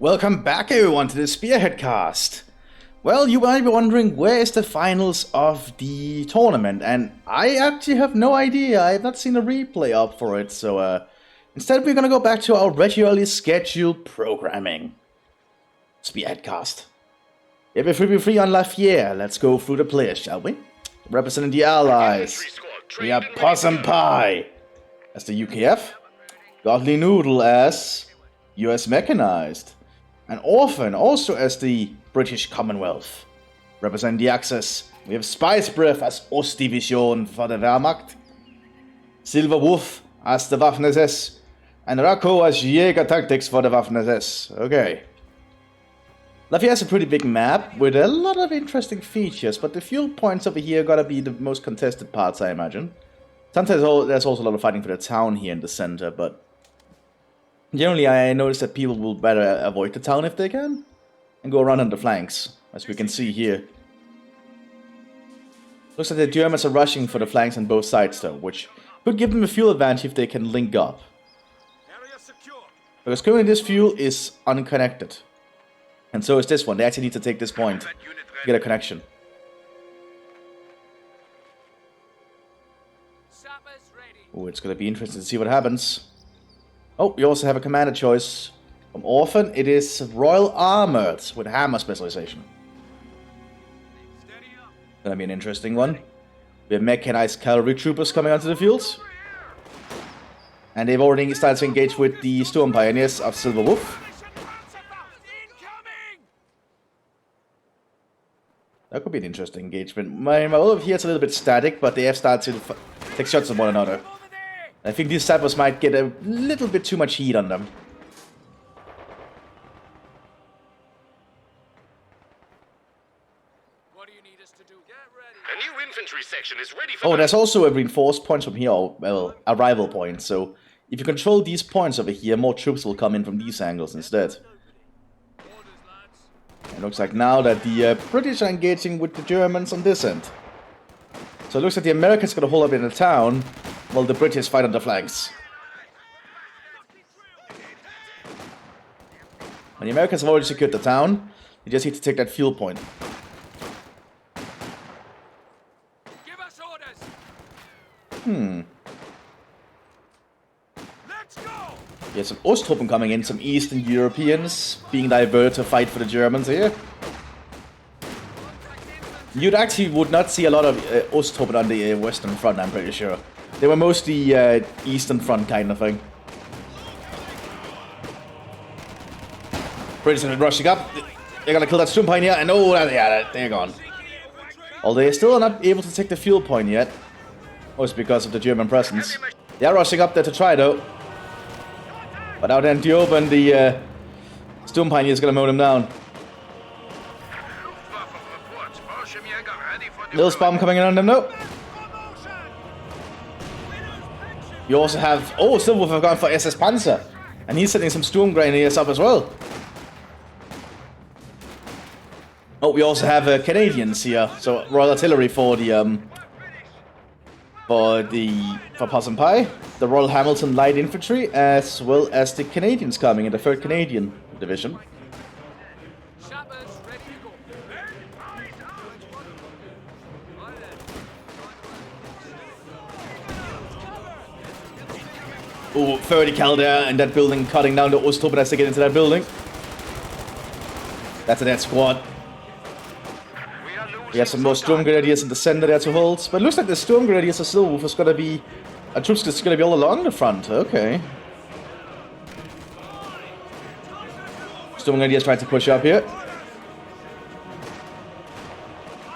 Welcome back everyone to the Spearhead cast. Well, you might be wondering where is the finals of the tournament, and I actually have no idea. I have not seen a replay up for it, so instead we're gonna go back to our regularly scheduled programming. Spearhead cast. Every 3v3 on Lafayette. Let's go through the players, shall we? Representing the allies, we have Possum Pie as the UKF, Godly Noodle as US Mechanized, and Orphan also as the British Commonwealth. Representing the Axis, we have Spice Breath as Ostdivision for the Wehrmacht, Silver Wolf as the Waffen-SS, and Racco as Jäger Tactics for the Waffen-SS. Okay. Lafayette has a pretty big map with a lot of interesting features, but the fuel points over here gotta be the most contested parts, I imagine. Sometimes there's also a lot of fighting for the town here in the center, but generally I notice that people will better avoid the town if they can, and go around on the flanks, as we can see here. Looks like the Germans are rushing for the flanks on both sides though, which could give them a fuel advantage if they can link up. Because currently this fuel is unconnected. And so is this one. They actually need to take this point to get a connection. Oh, it's going to be interesting to see what happens. Oh, we also have a commander choice. From Orphan, it is Royal Armored with Hammer specialization. Gonna be an interesting one. We have mechanized cavalry troopers coming onto the field. And they've already started to engage with the Storm Pioneers of Silver Wolf. That could be an interesting engagement. My Olaf here is a little bit static, but they have started to take shots at one another. I think these sappers might get a little bit too much heat on them. What do you need us to do? Get ready. A new infantry section is ready for there's also a reinforced point from here, or, well, arrival point. So if you control these points over here, more troops will come in from these angles instead. It looks like now that the British are engaging with the Germans on this end. So it looks like the Americans are going to hold up in the town, while the British fight on the flanks. And the Americans have already secured the town. They just need to take that fuel point. Give us orders. Let's go. Yes, some Osttruppen coming in, some Eastern Europeans being diverted to fight for the Germans here. You'd actually would not see a lot of Osttruppen on the Western Front, I'm pretty sure. They were mostly Eastern Front kind of thing. British are rushing up. They're gonna kill that Storm Pioneer, and oh, yeah, they're gone. Although they still are not able to take the fuel point yet. Most because of the German presence. They are rushing up there to try though. But out in the open, the Storm Pioneer is gonna mow them down. Little bomb coming in on them though. You also have... Oh, Silverwolf have gone for SS Panzer. And he's sending some Storm Grenadiers up as well. Oh, we also have Canadians here. So Royal Artillery for the... For Possum Pie. The Royal Hamilton Light Infantry, as well as the Canadians coming in the 3rd Canadian Division. Oh, 30 cal there in that building, cutting down the Osttruppen as they get into that building. That's a dead squad. We have some more Storm Grenadiers in the center there to hold. But it looks like the Storm Grenadiers of Silverwolf is gonna be... troops that's gonna be all along the front, okay. Storm Grenadiers trying to push up here.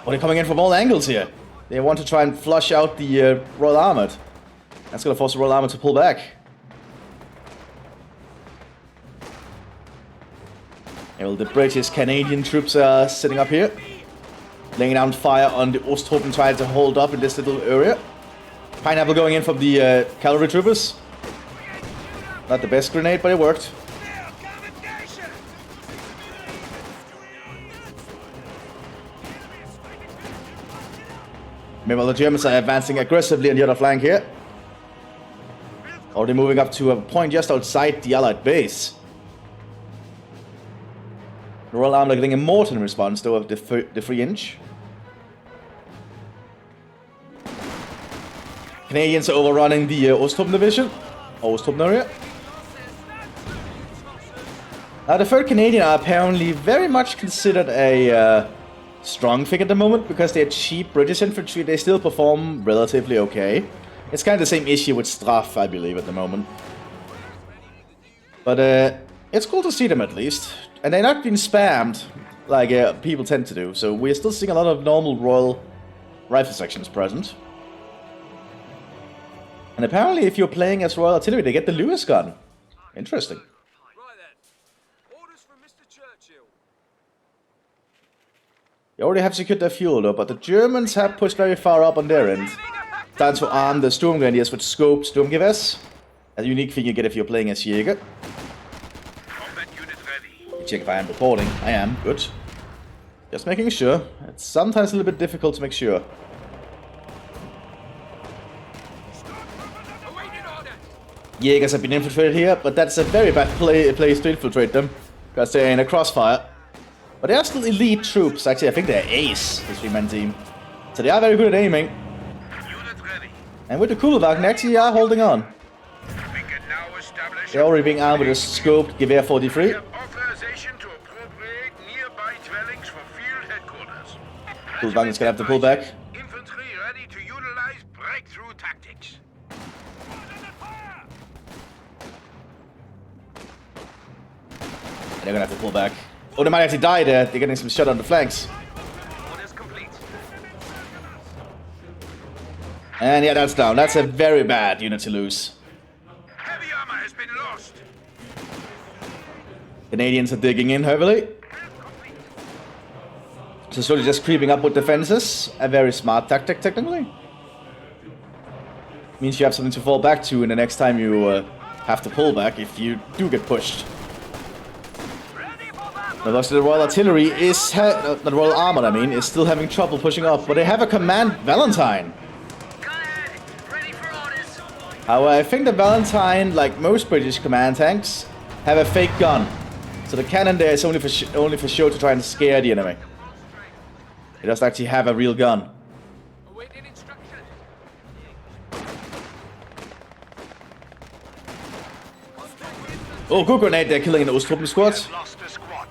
Oh, they're coming in from all angles here. They want to try and flush out the Royal Armoured. That's gonna force the Royal Armoured to pull back. Yeah, well, the British Canadian troops are sitting up here, laying down fire on the Osttruppen trying to hold up in this little area. Pineapple going in from the cavalry troopers. Not the best grenade, but it worked. Meanwhile, the Germans are advancing aggressively on the other flank here. Already moving up to a point just outside the Allied base. The Royal Army are getting a mortar in response, though, of the 3-inch. Canadians are overrunning the Ostrup division. Ostrup area. Now, the 3rd Canadian are apparently very much considered a strong thing at the moment, because they're cheap British infantry. They still perform relatively okay. It's kind of the same issue with Straff, I believe, at the moment. But it's cool to see them at least. And they're not being spammed like people tend to do. So we're still seeing a lot of normal Royal Rifle sections present. And apparently if you're playing as Royal Artillery, they get the Lewis gun. Interesting. Right then. Orders from Mr. Churchill. They already have secured their fuel though, but the Germans have pushed very far up on their end. Starting to arm the Sturm Grenadiers with scoped Sturmgewehrs. A unique thing you get if you're playing as Jäger. Combat unit ready. Check if I am recording. I am. Good. Just making sure. It's sometimes a little bit difficult to make sure. Jägers have been infiltrated here, but that's a very bad place to infiltrate them. Because they're in a crossfire. But they are still elite troops. Actually, I think they're ace, this 3-man team. So they are very good at aiming. Unit ready. And with the Kugelwagen, they actually are holding on. We can now establish. They're already being armed with a scoped Gewehr 43. We have authorization to appropriate nearby dwellings for field headquarters. Kugelwagen's gonna have to pull back. Infantry ready to utilize breakthrough tactics. They're gonna have to pull back. Oh, they might actually die there. They're getting some shot on the flanks. Orders complete. And yeah, that's down. That's a very bad unit to lose. Heavy armor has been lost. Canadians are digging in heavily. So slowly just creeping up with defenses. A very smart tactic, technically. Means you have something to fall back to in the next time you have to pull back if you do get pushed. But the Royal Artillery is, the Royal Armor, I mean, is still having trouble pushing up. But they have a command Valentine. Go ahead. Ready for orders. However, I think the Valentine, like most British command tanks, have a fake gun. So the cannon there is only for show to try and scare the enemy. It doesn't actually have a real gun. Awaiting instructions. Oh, good grenade, they're killing an Ostruppen squad. Lost a squad.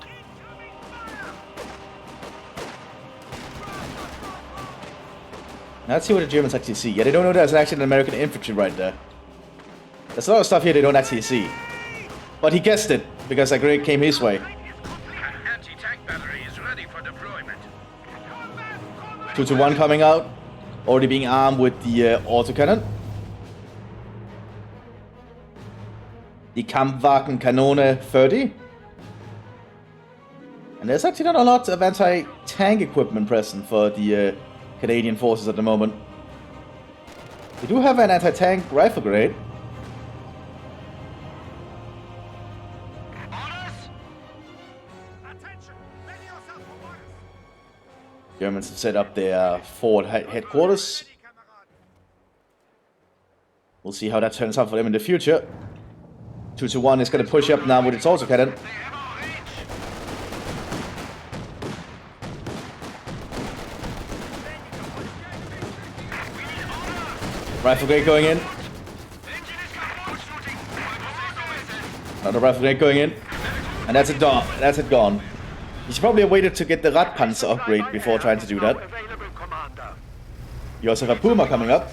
Now let's see what the Germans actually see. Yeah, they don't know there's actually an American infantry right there. There's a lot of stuff here they don't actually see. But he guessed it, because a grenade came his way. An anti-tank battery is ready for deployment. 2-1 coming out. Already being armed with the autocannon. The Kampfwagen Kanone 30. And there's actually not a lot of anti-tank equipment present for the Canadian forces at the moment. We do have an anti-tank rifle grenade. Germans have set up their forward headquarters. We'll see how that turns out for them in the future. 2-1 is going to push up now with its autocannon. Rifle grenade going in. Another rifle grenade going in. And that's it done. That's it gone. You should probably have waited to get the Radpanzer upgrade before trying to do that. You also have a Puma coming up.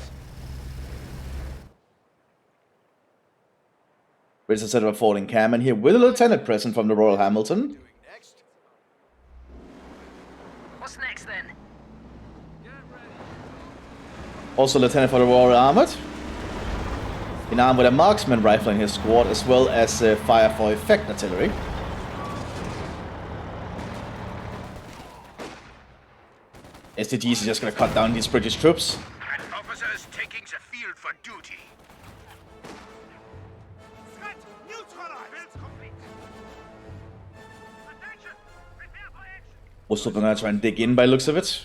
British set up a falling cannon here with a lieutenant present from the Royal Hamilton. What's next then? Also lieutenant for the Royal Armoured. Been armed with a marksman rifle in his squad as well as fire for effect artillery. STGs is just gonna cut down these British troops. And officers taking the field for duty. Threat neutralized. Complete. Attention! Prepare for action. Most of them are trying to dig in by the looks of it.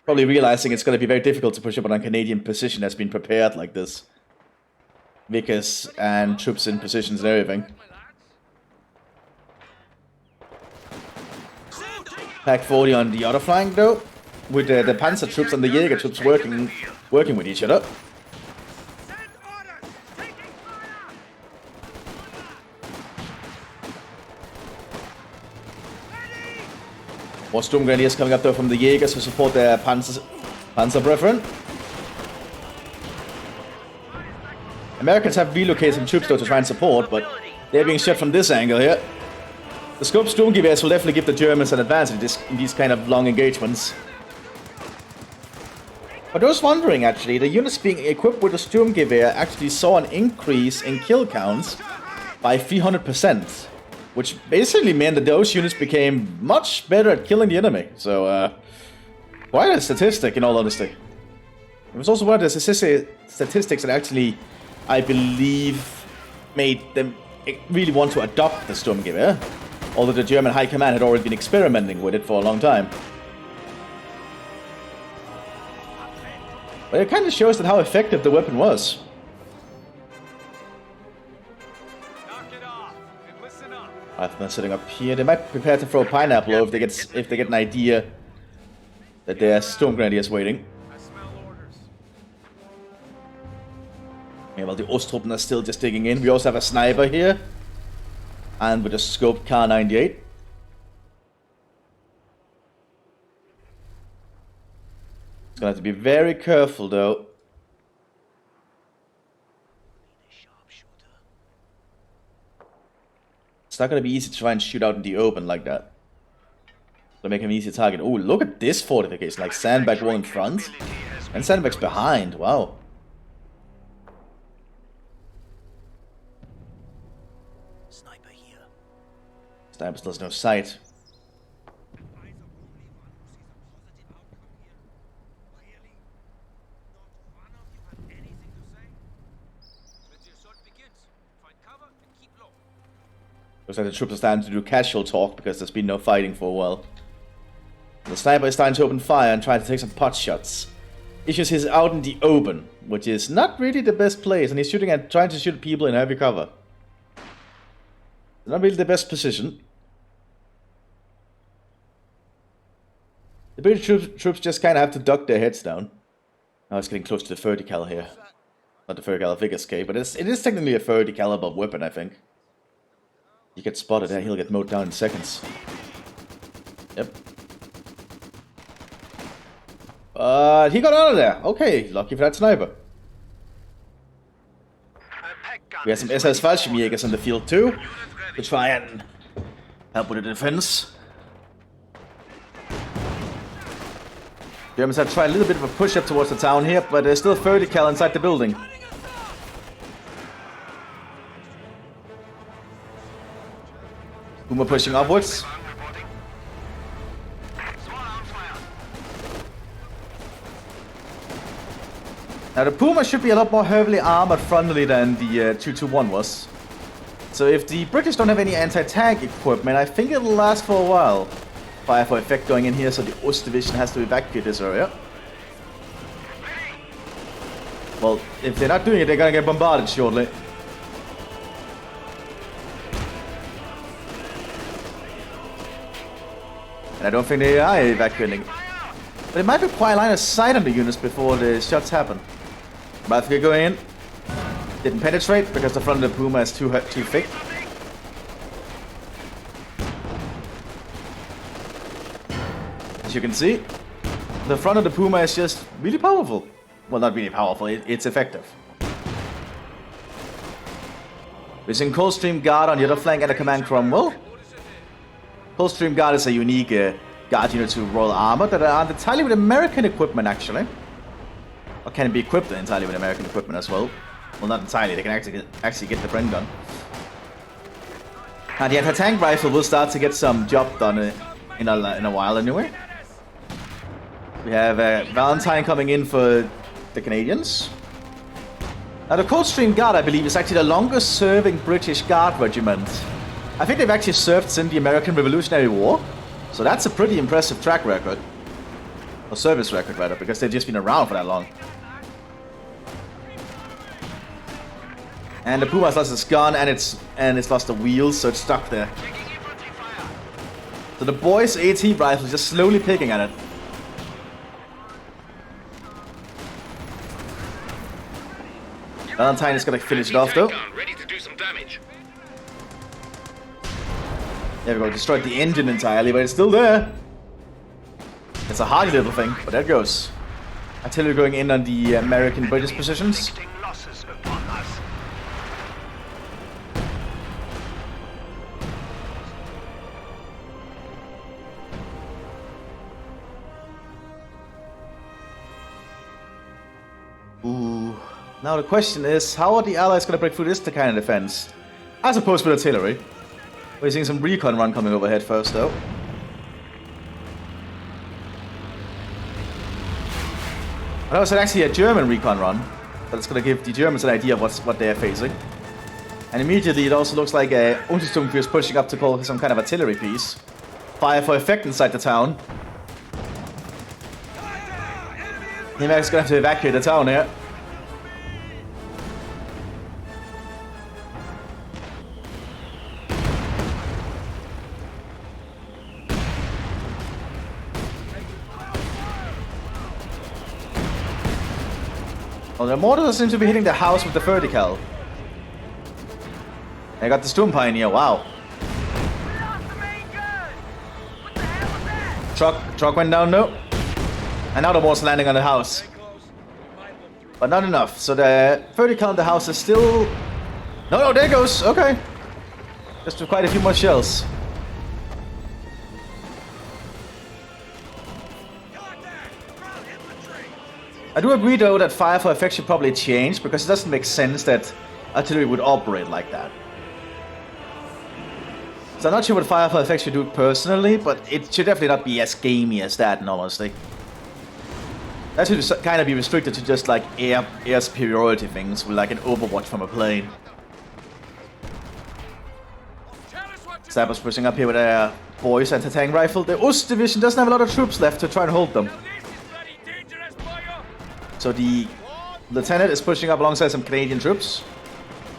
Probably realizing it's gonna be very difficult to push up on a Canadian position that's been prepared like this. Vickers and troops in positions and everything. Pack 40 on the other flank though, with the Panzer troops and the Jaeger troops working with each other. More Storm Grenadiers coming up though from the Jaegers to support their Panzer brethren. Americans have relocated some troops though to try and support, but they're being shot from this angle here. The scope Sturmgewehrs will definitely give the Germans an advantage in these kind of long engagements. For those wondering actually, the units being equipped with the Sturmgewehr actually saw an increase in kill counts by 300%. Which basically meant that those units became much better at killing the enemy. So, quite a statistic in all honesty. It was also one of the statistics that actually, I believe, made them really want to adopt the Sturmgewehr. Although the German High Command had already been experimenting with it for a long time. But it kind of shows that how effective the weapon was. I've been sitting up here. They might prepare to throw a pineapple over if they get an idea that there's Storm Grenadiers waiting. Yeah, well, the Ostruppen are still just digging in. We also have a sniper here. And with a scoped Kar-98. It's gonna have to be very careful though. It's not gonna be easy to try and shoot out in the open like that. To make him an easy target. Oh, look at this fortification, like sandbag wall in front. And sandbags behind, wow. Sniper here. Sniper still has no sight. Looks like the troops are starting to do casual talk because there's been no fighting for a while. The sniper is starting to open fire and try to take some pot shots. Issues is out in the open, which is not really the best place, and he's trying to shoot people in heavy cover. Not really the best position. The British troops just kind of have to duck their heads down. Now it's getting close to the 30 cal here. Not the 30 cal Big Escape, but it is technically a 30 caliber weapon, I think. He gets spotted and he'll get mowed down in seconds. Yep. He got out of there. Okay, lucky for that sniper. We have some SS Fallschirmjägers in the field too, to try and help with the defense. Germans have tried a little bit of a push up towards the town here, but there's still 30 cal inside the building. Puma pushing upwards. Now the Puma should be a lot more heavily armored frontally than the 221 was. So if the British don't have any anti-tank equipment, I think it'll last for a while. Fire for effect going in here, so the Ost division has to evacuate this area. Well, if they're not doing it, they're gonna get bombarded shortly. And I don't think they are evacuating. But it might require line of sight on the units before the shots happen. But going in. Didn't penetrate because the front of the Puma is too thick. As you can see, the front of the Puma is just really powerful. Well, not really powerful, it's effective. We're seeing Coldstream Guard on the other flank and a Command Cromwell. Coldstream Guard is a unique guard unit to Royal Armor that are entirely with American equipment, actually. Or can be equipped entirely with American equipment as well. Well, not entirely, they can actually get the Bren gun. And the anti-tank rifle will start to get some job done in a while anyway. We have Valentine coming in for the Canadians. Now the Coldstream Guard, I believe, is actually the longest serving British Guard regiment. I think they've actually served since the American Revolutionary War. So that's a pretty impressive track record. Or service record, rather, because they've just been around for that long. And the Puma's lost its gun and it's lost the wheels, so it's stuck there. So the boys' AT rifle is just slowly picking at it. Valentine is gonna finish it off though. Ready to do some damage. There we go, destroyed the engine entirely, but it's still there. It's a hardy little thing, but there it goes. Artillery going in on the American-British positions. Losses upon us. Ooh. Now the question is, how are the Allies gonna break through this kind of defense? As opposed to artillery. We're seeing some recon run coming overhead first though. That was actually a German recon run, but it's gonna give the Germans an idea of what they're facing. And immediately it also looks like Untersturmführer is pushing up to call some kind of artillery piece. Fire for effect inside the town. The Americans gonna have to evacuate the town here. Well, the mortar seems to be hitting the house with the vertical. I got the Storm Pioneer, wow. Truck went down, no. And now the mortar's landing on the house. But not enough, so the vertical in the house is still... No, there it goes, okay. Just quite a few more shells. I do agree though that fire for effect should probably change, because it doesn't make sense that artillery would operate like that. So I'm not sure what fire for effect should do personally, but it should definitely not be as gamey as that in all honesty. That should kind of be restricted to just like air superiority things, with like an overwatch from a plane. Sabers pushing up here with a boys anti-tank rifle. The Ost division doesn't have a lot of troops left to try and hold them. So the lieutenant is pushing up alongside some Canadian troops.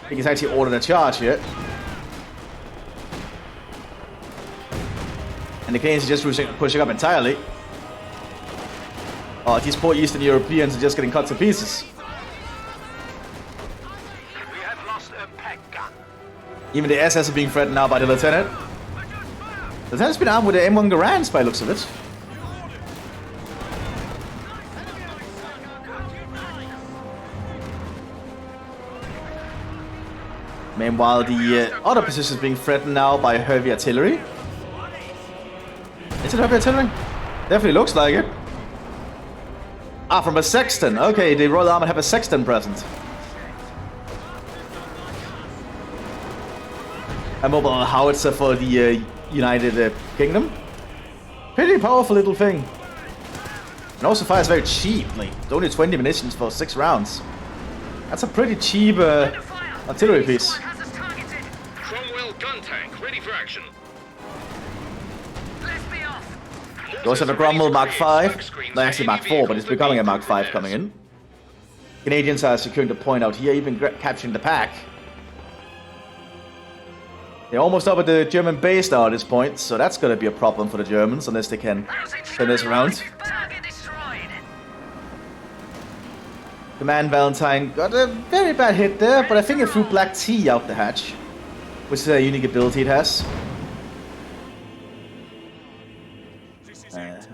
I think he's actually ordered a charge here. And the Canadians are just pushing up entirely. Oh, these poor Eastern Europeans are just getting cut to pieces. We have lost a peg gun. Even the SS are being threatened now by the lieutenant. The lieutenant's been armed with the M1 Garands by the looks of it. Meanwhile, the other position is being threatened now by heavy artillery. Is it heavy artillery? Definitely looks like it. Ah, from a sexton. Okay, the Royal Army have a sexton present. A mobile howitzer for the United Kingdom. Pretty powerful little thing. And also fires very cheaply. It's only 20 munitions for 6 rounds. That's a pretty cheap artillery piece. Gun tank, ready for action. You also have a Cromwell Mark 5. No, actually Mark 4, but it's becoming a Mark 5 coming in. Canadians are securing the point out here, even capturing the pack. They're almost up at the German base now at this point, so that's going to be a problem for the Germans, unless they can turn this around. Command Valentine got a very bad hit there, but I think it threw Black Tea out the hatch. Which is a unique ability it has.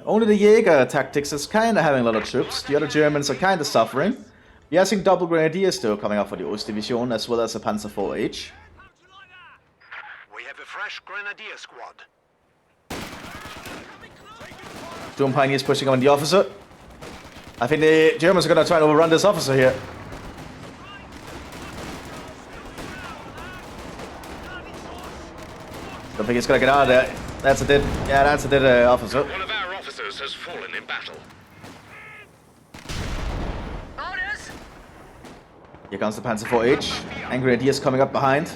Only the Jaeger tactics is kind of having a lot of troops. The other Germans are kind of suffering. We are seeing double grenadiers though coming up for the Ost Division, as well as a Panzer IV-H. We have a fresh grenadier squad. Storm Pioneers pushing on the officer. I think the Germans are going to try and overrun this officer here. Don't think he's gonna get out of there. That's a dead. Yeah, that's a dead officer. One of our officers has fallen in battle. Orders. Here comes the Panzer IV-H. Angry Ideas coming up behind.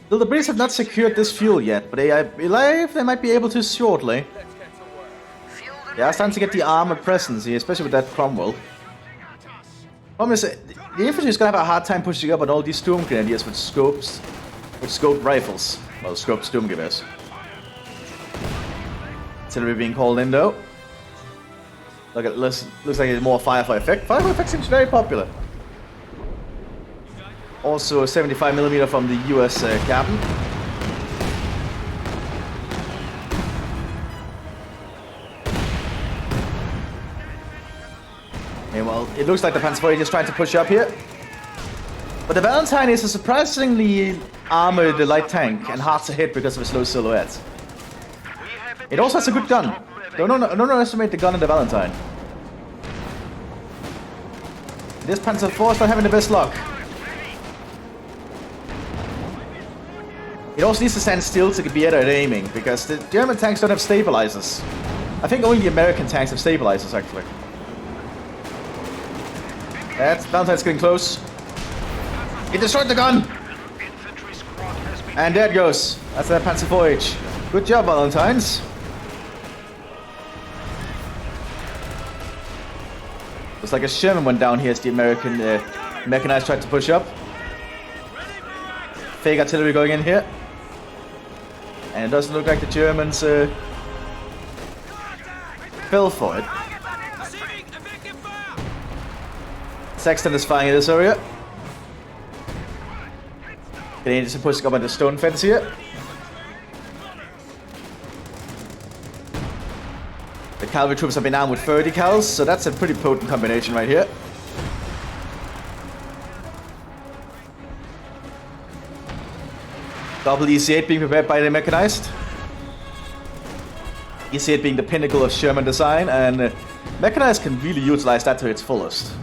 Still, the British have not secured this fuel yet, but I believe they might be able to shortly. They are starting to get the armored presence here, especially with that Cromwell. Problem is, the infantry is gonna have a hard time pushing up on all these Storm Grenadiers with scopes, with scoped rifles. Well, scoped Sturmgewehrs. Artillery being called in though. Look at looks like it's more Firefly effect. Firefly effect seems very popular. Also, a 75mm from the US captain. Okay, well, it looks like the Panzer IV is trying to push up here. But the Valentine is a surprisingly armored light tank and hard to hit because of its low silhouette. It also has a good gun. Don't underestimate the gun in the Valentine. This Panzer IV is not having the best luck. It also needs to stand still to be better at aiming, because the German tanks don't have stabilizers. I think only the American tanks have stabilizers, actually. That Valentine's getting close. It destroyed the gun! And there it goes. That's that Panzer IV. Good job, Valentines. Looks like a Sherman went down here as the American mechanized tried to push up. Fake artillery going in here. And it doesn't look like the Germans fell for it. Sexton is firing in this area. Canadians are pushing up on the stone fence here. The cavalry troops have been armed with 30 cals, so that's a pretty potent combination right here. Double EC8 being prepared by the mechanized. EC8 being the pinnacle of Sherman design, and mechanized can really utilize that to its fullest.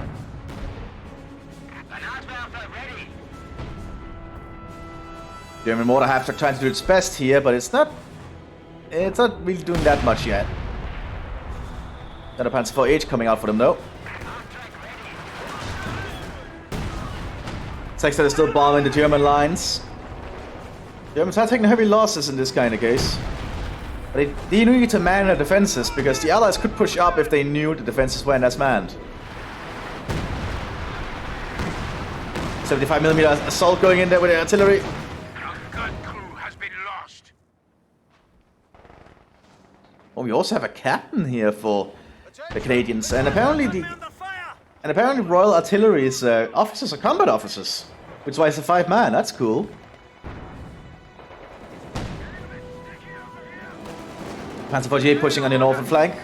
German mortar halves are trying to do its best here, but it's not really doing that much yet. Got a Panzer IV coming out for them though. Sexton is still bombing the German lines. Germans are taking heavy losses in this kind of case. But they need to man their defenses, because the Allies could push up if they knew the defenses weren't as manned. 75mm assault going in there with the artillery. Oh, we also have a captain here for the Canadians, and apparently Royal Artillery's officers are combat officers, which is why it's a 5-man. That's cool. Panzer IV pushing on the northern flank.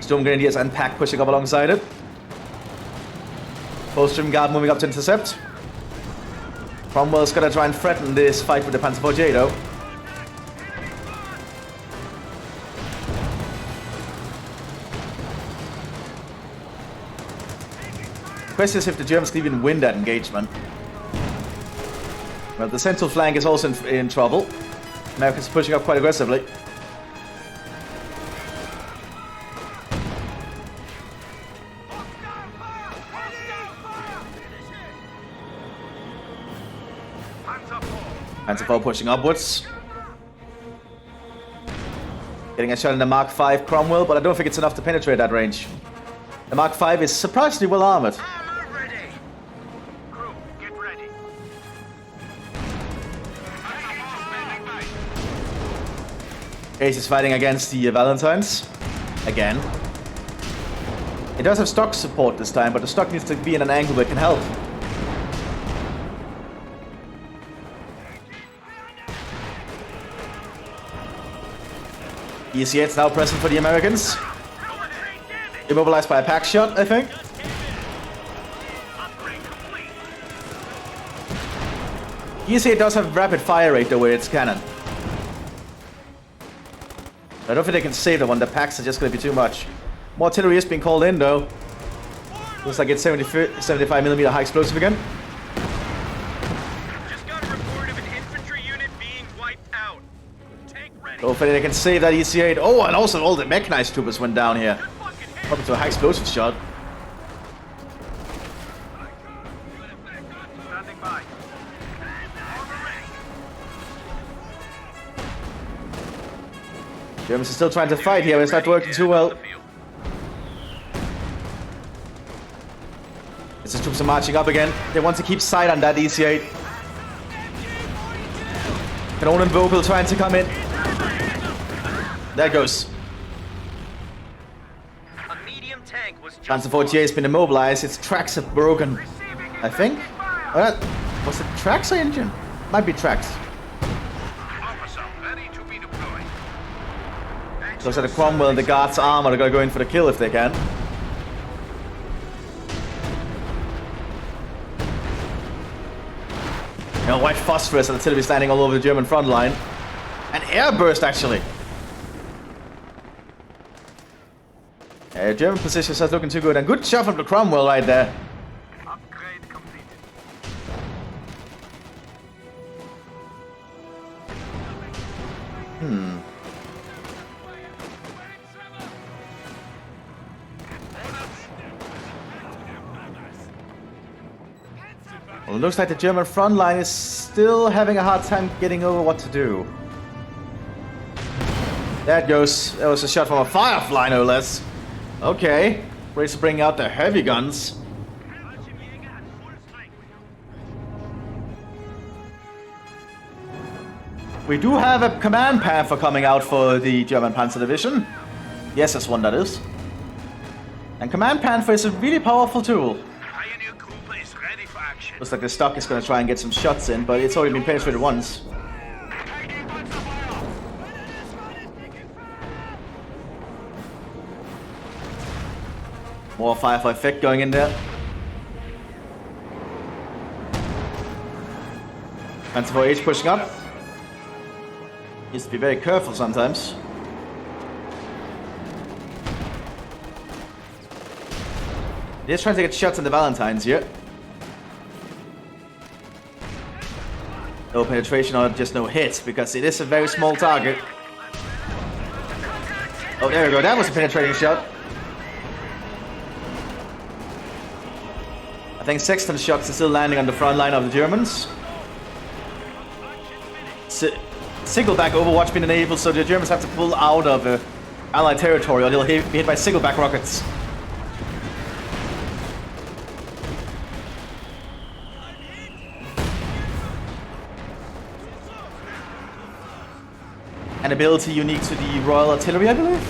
Storm Grenadiers and Pack pushing up alongside it. Bowstring Guard moving up to intercept. Cromwell's gonna try and threaten this fight with the Panzer IV though. The question is if the Germans can even win that engagement. Well, the central flank is also in trouble. Americans are pushing up quite aggressively. Panzer IV pushing upwards. Getting a shot in the Mark V Cromwell, but I don't think it's enough to penetrate that range. The Mark V is surprisingly well armored. Ace is fighting against the Valentines. Again. It does have stock support this time, but the stock needs to be in an angle that can help. EC8's now present for the Americans. Immobilized by a pack shot, I think. EC8 does have rapid fire rate though with its cannon. I don't think they can save them when the packs are just going to be too much. More artillery is being called in though. Looks like it's 75mm high explosive again. Just got a report of an infantry unit being wiped out. Tank ready. Hopefully they can save that EC8. Oh, and also all the mechanized troopers went down here. Probably to a high explosive shot. Standing by. Germans are still trying to fight here, but it's not working too well. As the troops are marching up again, they want to keep sight on that EC8. Canon and Vogel trying to come in. There it goes. A medium tank was just Panzer 48 has been immobilized. Its tracks have broken, I think. Was it tracks or engine? Might be tracks. Officer, ready to be deployed. Looks like the Cromwell and the guards' armor are gonna go in for the kill if they can. You know, white phosphorus artillery standing all over the German front line. An airburst, actually. German positions are looking too good. And good shot from the Cromwell right there. Upgrade completed. Well, it looks like the German front line is still having a hard time getting over what to do. There it goes. That was a shot from a Firefly, no less. Okay. Ready to bring out the heavy guns. We do have a command panther coming out for the German Panzer Division. Yes, that's one that is. And command panther is a really powerful tool. Pioneer Group is ready for action. Looks like the stock is going to try and get some shots in, but it's already been penetrated once. More Firefly effect going in there. Panzer 4H pushing up. Needs to be very careful sometimes. They're trying to get shots in the Valentines here. No penetration or just no hit, because it is a very small target. Oh, there we go. That was a penetrating shot. I think Sexton's shots are still landing on the front line of the Germans. Sickleback Overwatch being enabled, so the Germans have to pull out of Allied territory or they'll be hit by Sickleback rockets. An ability unique to the Royal Artillery, I believe.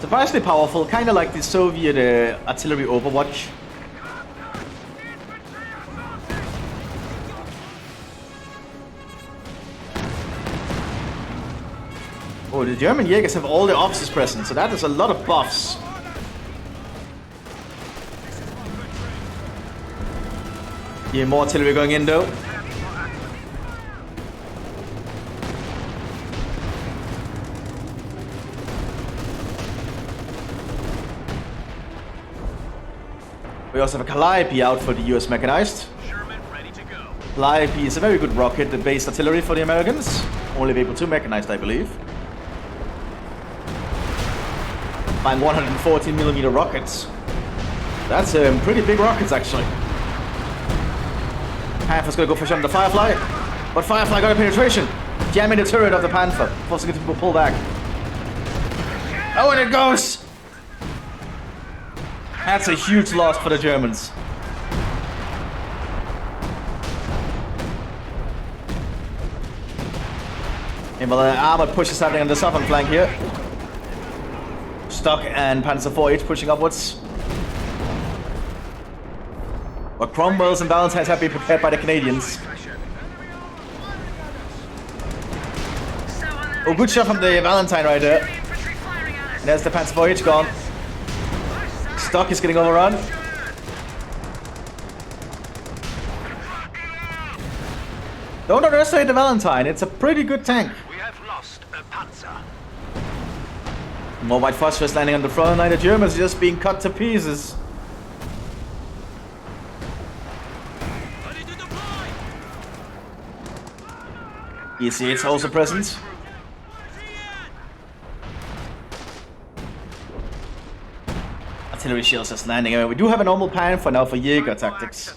Surprisingly powerful, kind of like the Soviet artillery Overwatch. Oh, the German Jägers have all the officers present, so that is a lot of buffs. Yeah, more artillery going in though. We also have a Calliope out for the US Mechanized. Sherman ready to go. Calliope is a very good rocket, the base artillery for the Americans. Only able to mechanized, I believe. Find 114mm rockets. That's pretty big rockets, actually. Panther's gonna go for a shot on the Firefly. But Firefly got a penetration. Jamming the turret of the Panther, forcing it to pull back. Oh, and it goes! That's a huge loss for the Germans. And well, the armored push is happening on the southern flank here. Stock and Panzer 4H pushing upwards. But Cromwells and Valentines have been prepared by the Canadians. Oh, good shot from the Valentine right there. And there's the Panzer 4H gone. Stock is getting overrun. Don't underestimate the Valentine, it's a pretty good tank. We have lost a Panzer. More white phosphorus landing on the front line. The Germans are just being cut to pieces. EC8's also present. Artillery shells just landing. We do have a normal Panther now for Jäger tactics.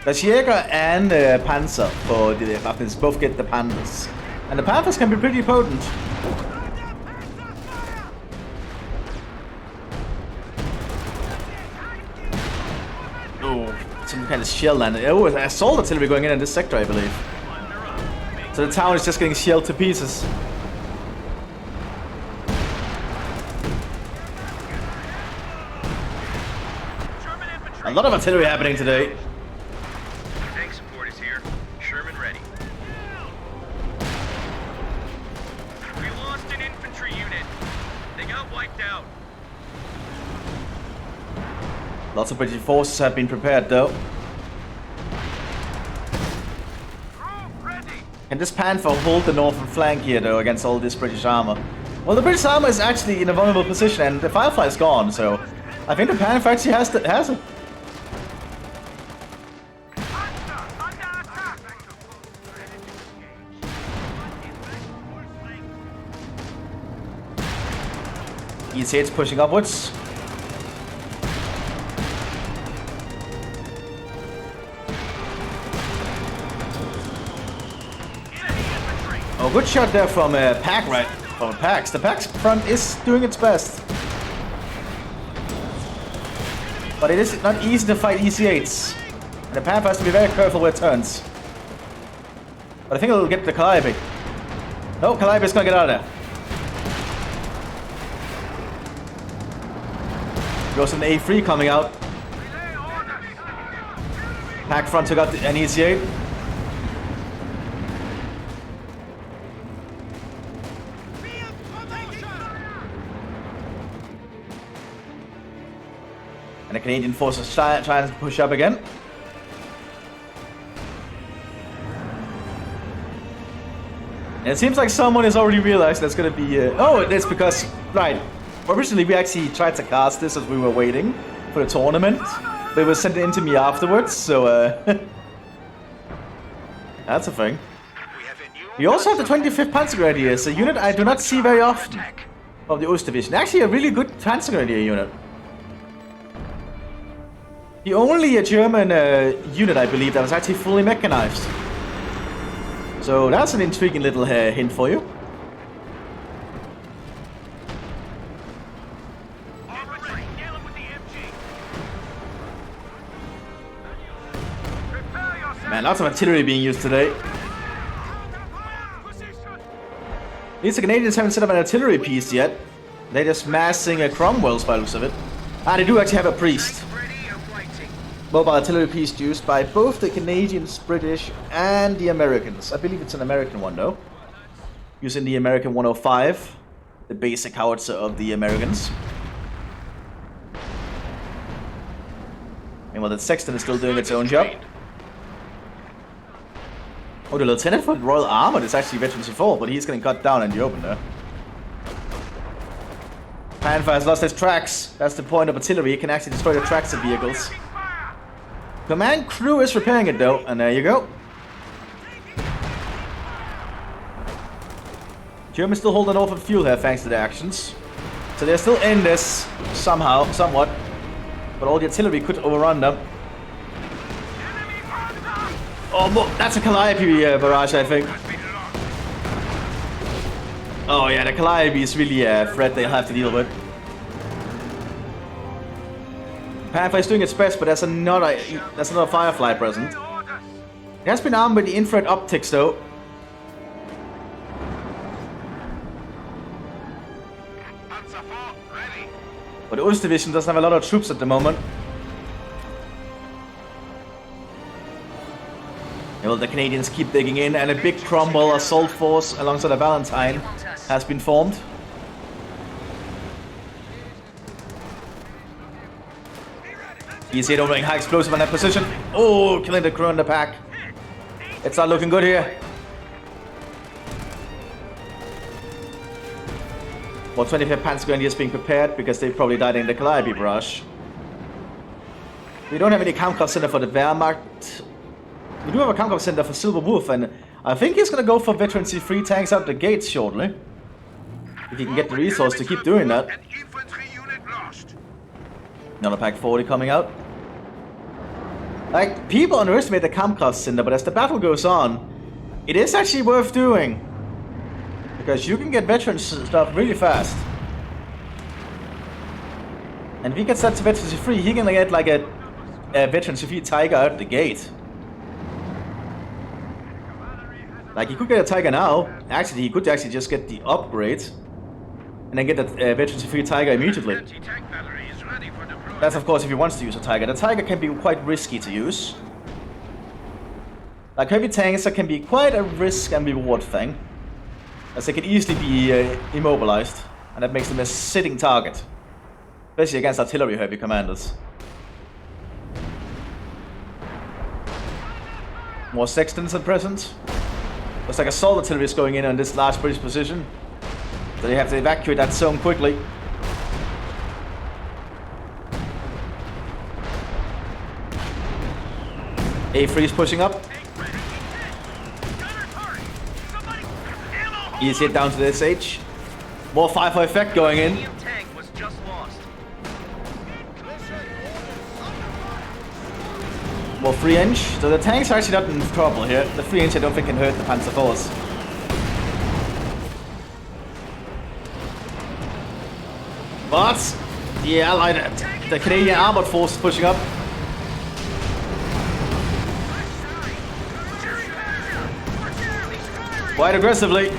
There's Jäger and Panzer for the Waffens. Both get the Panthers. And the Panthers can be pretty potent. kind of shell landing. Oh, assault artillery going in this sector, I believe. So the town is just getting shelled to pieces. A lot of artillery happening today. Tank support is here. Sherman ready. We lost an infantry unit. They got wiped out. Lots of British forces have been prepared though. Can this Panther hold the northern flank here though against all this British armor? Well, the British armor is actually in a vulnerable position and the Firefly is gone, so I think the Panther actually has it. You see it's pushing upwards. Oh, good shot there from Pack, right? From Pax. The Pax front is doing its best. But it is not easy to fight EC8s. And the Panther has to be very careful where it turns. But I think it'll get the Calliope. No, Calliope is gonna get out of there. Goes an A3 coming out. Pack front took out an EC8. And the Canadian forces trying to push up again. And it seems like someone has already realized that's gonna be... oh, it's because... Right. Originally, we actually tried to cast this as we were waiting for the tournament. But it was sent in to me afterwards, so... that's a thing. We also have the 25th Panzergrenadier. It's a unit I do not see very often. Of the Ostdivision. Actually, a really good Panzergrenadier unit. The only German unit, I believe, that was actually fully mechanized. So that's an intriguing little hint for you. Man, lots of artillery being used today. These Canadians haven't set up an artillery piece yet. They're just massing Cromwells by the looks of it. Ah, they do actually have a priest. Mobile artillery piece used by both the Canadians, British, and the Americans. I believe it's an American one, though. Using the American 105, the basic howitzer of the Americans. And while the Sexton is still doing its own job. Oh, the Lieutenant for Royal Armoured is actually Veteran C4, but he's getting cut down in the open there. Panther has lost his tracks. That's the point of artillery. It can actually destroy the tracks of vehicles. Command crew is repairing it though, and there you go. Germans still holding off on fuel here thanks to their actions. So they're still in this somehow, somewhat. But all the artillery could overrun them. Oh, that's a Calliope barrage, I think. Oh yeah, the Calliope is really a threat they'll have to deal with. Panther is doing its best, but there's another Firefly present. It has been armed with the infrared optics, though. But the Ostdivision doesn't have a lot of troops at the moment. Well, the Canadians keep digging in, and a big Cromwell assault force alongside a Valentine has been formed. EC8 overlaying high explosive on that position. Oh, killing the crew in the pack. It's not looking good here. Well, 25th Panzergrenadiers being prepared because they probably died in the Calliope barrage. We don't have any Kampfkraft Center for the Wehrmacht. We do have a Kampfkraft Center for Silver Wolf, and I think he's gonna go for Veteran C3 tanks out the gates shortly. If he can get the resource to keep doing that. Another Pack 40 coming out. Like, people underestimate the Kampfkraft Center, but as the battle goes on, it is actually worth doing. Because you can get veteran stuff really fast. And if he gets that to Veteran C3, he can get like a veterans defeat Tiger out the gate. Like, he could get a Tiger now. Actually, he could actually just get the upgrade. And then get that veterans defeat Tiger immediately. Anti-tank battery is ready for deployment. That's of course if he wants to use a Tiger. The Tiger can be quite risky to use. Like heavy tanks can be quite a risk and reward thing. As they can easily be immobilized. And that makes them a sitting target. Especially against artillery heavy commanders. More sextons at present. Looks like assault artillery is going in on this large British position. So they have to evacuate that zone quickly. A3 is pushing up. He's hit down to the SH. More fire for effect going in. Tank was just lost. More 3-inch. So the tanks are actually not in trouble here. The 3-inch I don't think can hurt the Panzer IVs. But the Allied, the Canadian armored force is pushing up. Quite aggressively.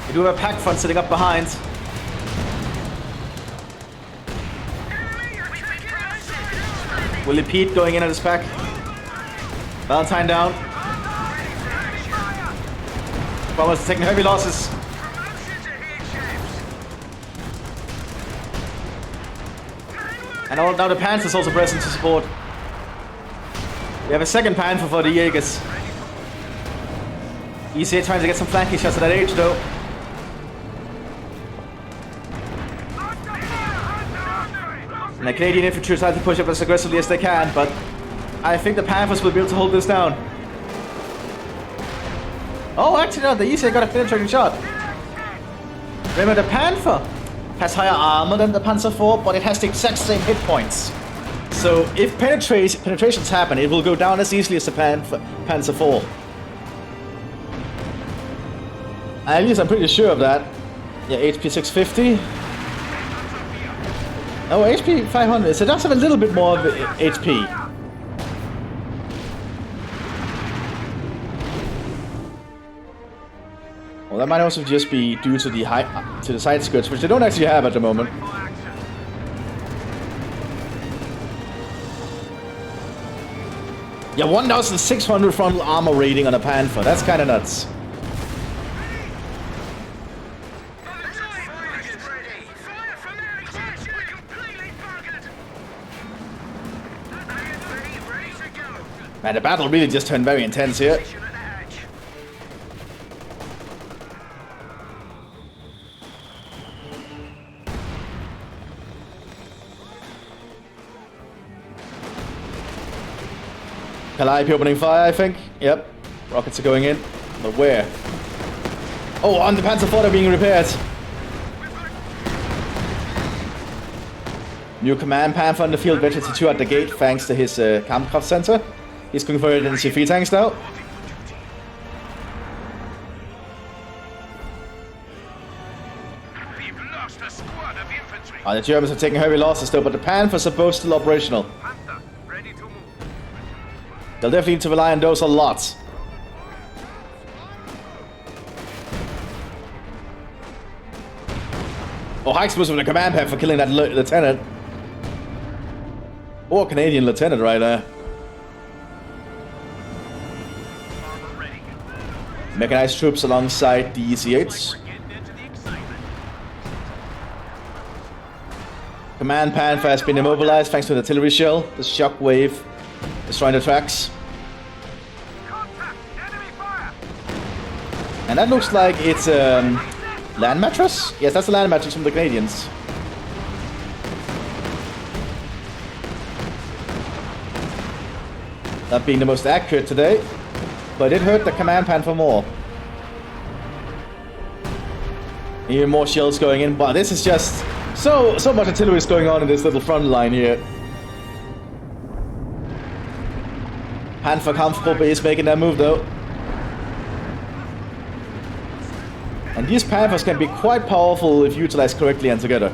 We do have a pack front sitting up behind. Willie Pete going in at his pack. Valentine down. Bombers taking heavy losses. And now the Panthers is also present to support. We have a second Panther for the Jaegers. ECA trying to get some flanking shots at that age though. And the Canadian infantry try to push up as aggressively as they can, but I think the Panthers will be able to hold this down. Oh, actually no, the ECA got a penetrating shot. Remember, the Panther has higher armor than the Panzer IV, but it has the exact same hit points. So if penetrations happen, it will go down as easily as the Panzer IV. At least I'm pretty sure of that. Yeah, HP 650. Oh, HP 500. So it does have a little bit more of HP. Well, that might also just be due to the side skirts, which they don't actually have at the moment. Yeah, 1,600 frontal armor rating on a Panther. That's kind of nuts. Man, the battle really just turned very intense here. Calliope opening fire, I think. Yep. Rockets are going in. But where? Oh, on the Panzer IV are being repaired. New command Panther on the field, veteran 2 at the gate thanks to his Kampfkraft center. He's converted into C3 tanks now. We've lost a squad of infantry. The Germans are taking heavy losses though, but the Panthers are both still operational. Panther, ready to move. They'll definitely need to rely on those a lot. Oh, Hikes was with a command pad for killing that lieutenant. Or Canadian lieutenant right there. Mechanized troops alongside the EC8s. Command Panther has been immobilized thanks to the artillery shell. The shockwave destroying the tracks. And that looks like it's land mattress? Yes, that's a land mattress from the Canadians. Not being the most accurate today, but it hurt the command Panther more. Even more shells going in, but this is just so much artillery is going on in this little front line here. Panther Kampfgruppe is making their move though. And these Panthers can be quite powerful if utilized correctly and together.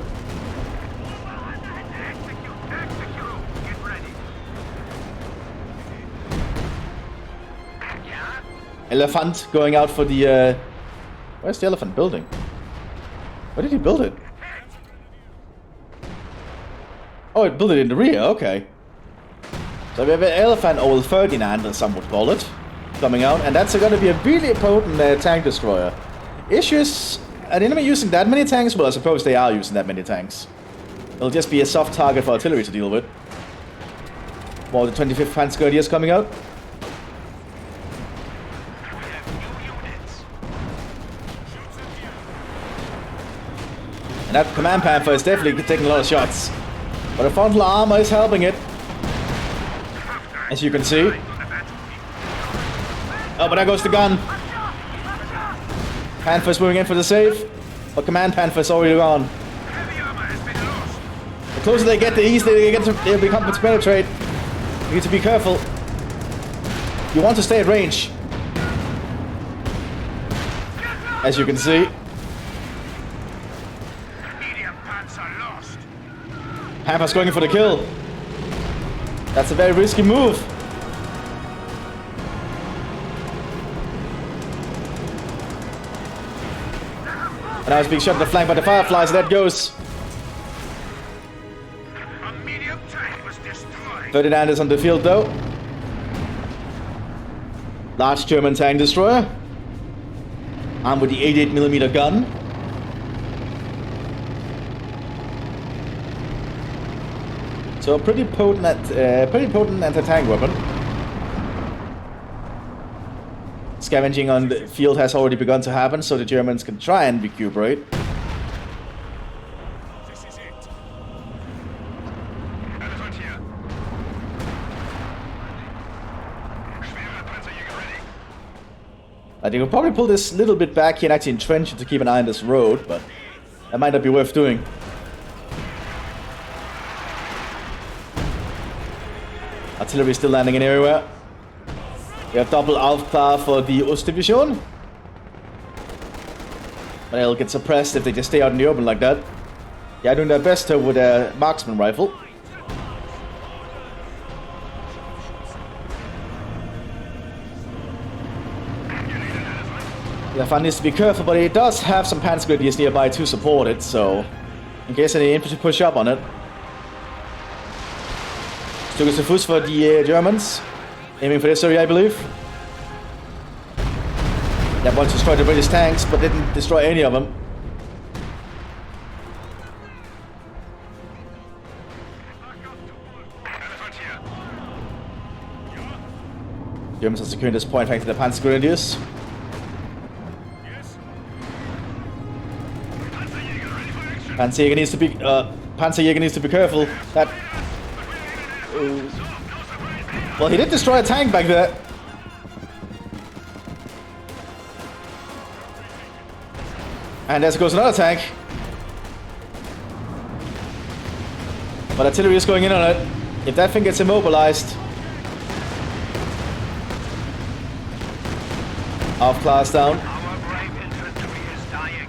Elephant going out for the... Where's the elephant building? Where did he build it? Oh, it built it in the rear, okay. So we have an elephant, old Ferdinand, as some would call it, coming out. And that's going to be a really potent tank destroyer. Issues... An enemy using that many tanks? Well, I suppose they are using that many tanks. It'll just be a soft target for artillery to deal with. More the 25th Panzergrenadiers coming out. And that Command Panther is definitely taking a lot of shots. But the frontal armor is helping it. As you can see. Oh, but there goes the gun. Panther's moving in for the save. But Command Panther's already gone. The closer they get, the easier they become to penetrate. You need to be careful. You want to stay at range. As you can see. Panther's going in for the kill. That's a very risky move. And now he's being shot in the flank by the Fireflies, and that goes. A medium tank was destroyed. Ferdinand is on the field though. Large German tank destroyer. Armed with the 88mm gun. So a pretty potent anti-tank weapon. Scavenging on the field has already begun to happen, so the Germans can try and recuperate. This is it. Elephant here. Schwere Panzerjäger ready. I think we'll probably pull this little bit back here and actually entrench it to keep an eye on this road, but that might not be worth doing. Artillery still landing in everywhere. We have double Aufklar for the Ostdivision. But they'll get suppressed if they just stay out in the open like that. Yeah, doing their best with a marksman rifle. The Elephant needs to be careful, but he does have some Panzergrenadiers nearby to support it, so in case any infantry push up on it. Took us to Fuß for the Germans. Aiming for this area, I believe. That once destroyed the British tanks, but didn't destroy any of them. Germans are securing this point thanks to the Panzergrenadiers. Panzerjäger needs to be careful. That. Well, he did destroy a tank back there. And there goes another tank. But artillery is going in on it. If that thing gets immobilized. Aufklar's down. Our brave infantry is dying.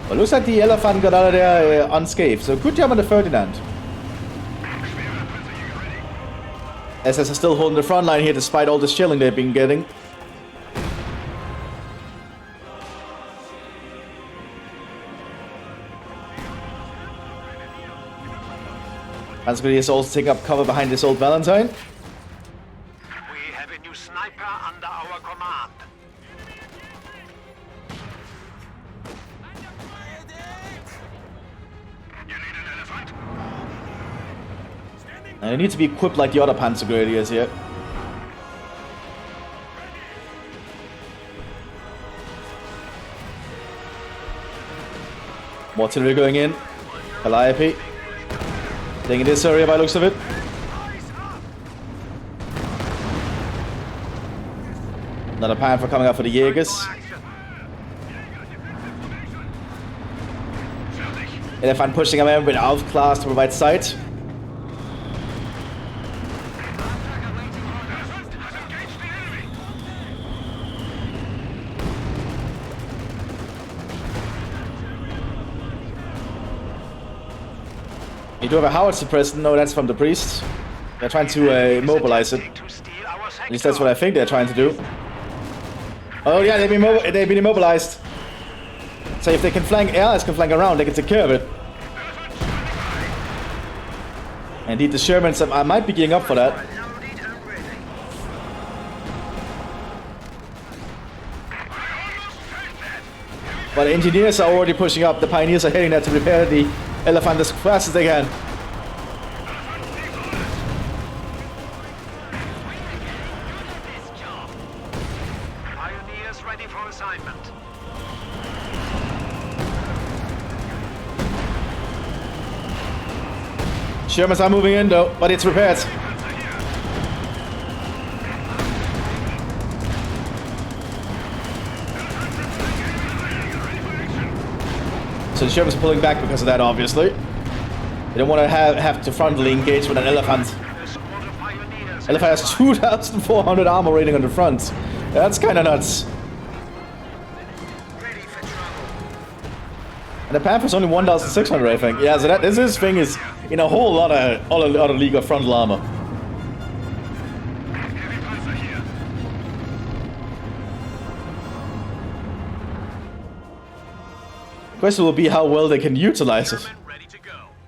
Well, looks like the Elephant got out of there unscathed. So good job on the Ferdinand. SS are still holding the front line here despite all the shelling they've been getting. Panzergrenadiers is also taking up cover behind this old Valentine. We have a new sniper under our command. You need an elephant? And they need to be equipped like the other Panzergrenadiers here. More artillery going in. Calliope. Staying in this area by the looks of it. Another Panther coming out for the Jägers. Elephant pushing him in with Aufklar to provide sight. You do have a howitzer present. No, that's from the priest. They're trying to immobilize it. At least that's what I think they're trying to do. Oh yeah, they've been immobilized. So if they can flank, allies can flank around, they can take care of it. Indeed, the Shermans might be gearing up for that. But the engineers are already pushing up. The pioneers are heading there to repair the elephant as fast as they can. Pioneers ready for assignment. Shermans are moving in though, but it's repaired. So the Shermans are pulling back because of that, obviously. They don't want to have to frontally engage with an elephant. Elephant has 2,400 armor rating on the front. That's kind of nuts. And the Panther's only 1,600, I think. Yeah, so this thing is in a whole lot of other League of frontal armor. The question will be how well they can utilize it.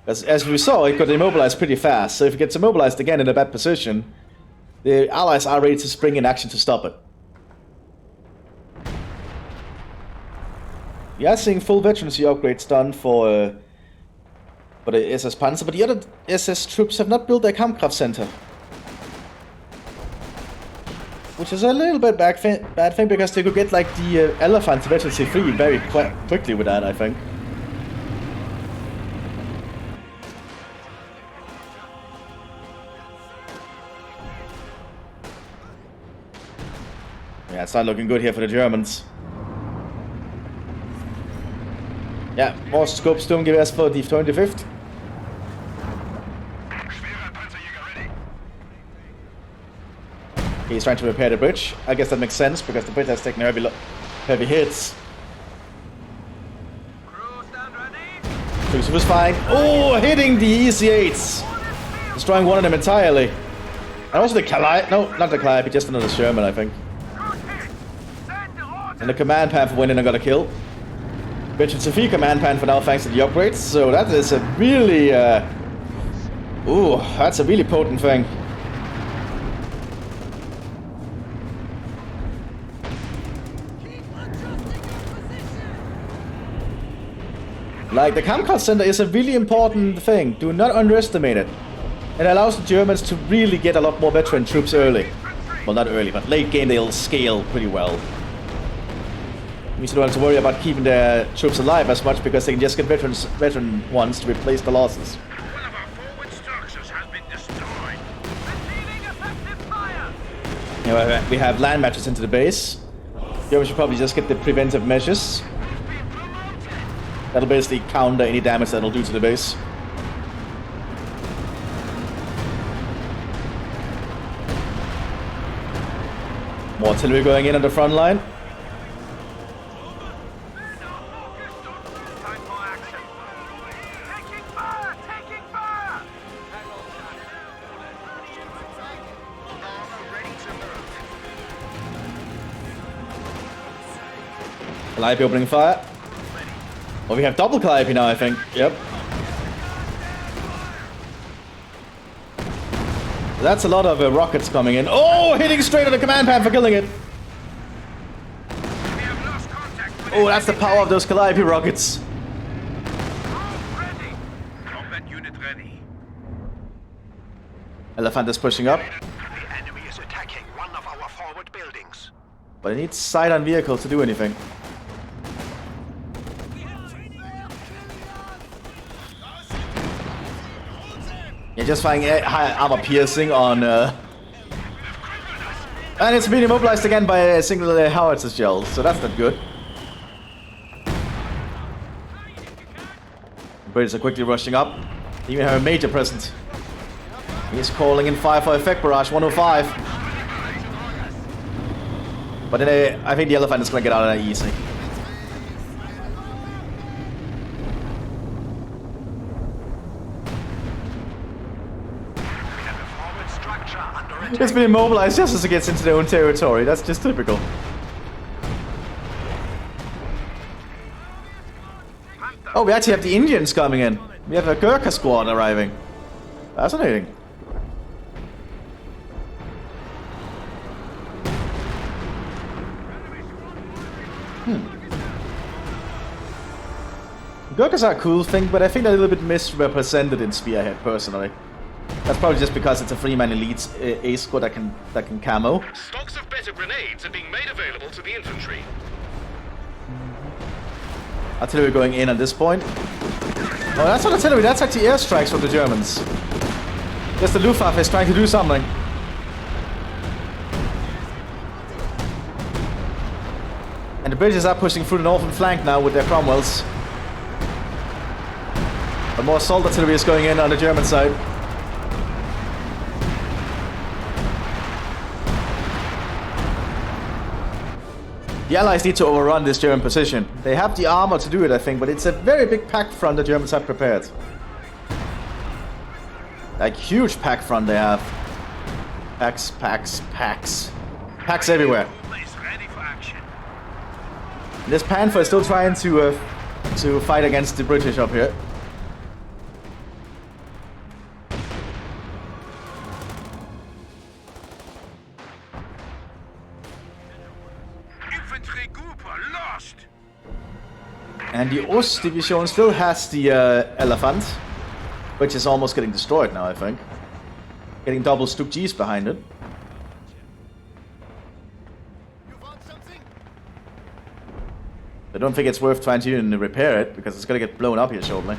As we saw, it got immobilized pretty fast, so if it gets immobilized again in a bad position, the allies are ready to spring in action to stop it. We are seeing full veterancy upgrades done for the SS Panzer, but the other SS troops have not built their Kampfkraft Center. Which is a little bit bad thing, because they could get like the Elephant veterancy free very quickly with that, I think. Yeah, it's not looking good here for the Germans. Yeah, more scope Sturmgewehrs for the 25th. He's trying to repair the bridge. I guess that makes sense because the bridge has taken heavy hits. He was fine. Oh, hitting the EC8s, destroying one of them entirely. And also the Calliope. No, not the Calliope, just another Sherman, I think. And the Command Panther went in and got a kill. Veteran Sophie Command Panther now thanks to the upgrades. So that is a really, ooh, that's a really potent thing. Like, the Kampfkraft Center is a really important thing. Do not underestimate it. It allows the Germans to really get a lot more veteran troops early. Well, not early, but late game they'll scale pretty well. Means they don't have to worry about keeping their troops alive as much because they can just get veteran ones to replace the losses. One of our forward structures has been destroyed. Receiving effective fire. Yeah, we have land matches into the base. Germans should probably just get the preventive measures. That'll basically counter any damage that'll do to the base. More artillery going in on the front line. Time for action. Taking fire! Taking fire! Ready to move. Calliope opening fire. Well, we have double Calliope now, I think. Yep. That's a lot of rockets coming in. Oh, hitting straight on the Command Panther, killing it. We have lost contact with Oh, that's the power of those Calliope rockets. ready. Combat unit ready. Elephant is pushing up, The enemy is attacking one of our forward buildings. but it needs sight-on vehicle to do anything. Yeah, just firing high armor piercing on, and it's been immobilized again by a single howitzer shell, so that's not good. The British are quickly rushing up. They even have a major presence. He's calling in fire for effect barrage 105. But then I think the Elephant is going to get out of that easy. It's been immobilized just as it gets into their own territory. That's just typical. Oh, we actually have the Indians coming in. We have a Gurkha squad arriving. Fascinating. Gurkhas are a cool thing, but I think they're a little bit misrepresented in Spearhead, personally. That's probably just because it's a 3-man elite A squad that can camo. Stocks of better grenades are being made available to the infantry. Artillery going in at this point. Oh, that's not artillery, that's actually airstrikes from the Germans. Just the Luftwaffe is trying to do something. And the British are pushing through the northern flank now with their Cromwells. But more assault artillery is going in on the German side. The Allies need to overrun this German position. They have the armor to do it, I think, but it's a very big pack front the Germans have prepared. Like, huge pack front they have. Packs, packs, packs. Packs everywhere. This Panther is still trying to fight against the British up here. Infantry group are lost. And the Ost division still has the Elephant, which is almost getting destroyed now, I think. Getting double Stuk G's behind it. I don't think it's worth trying to even repair it, because it's gonna get blown up here shortly.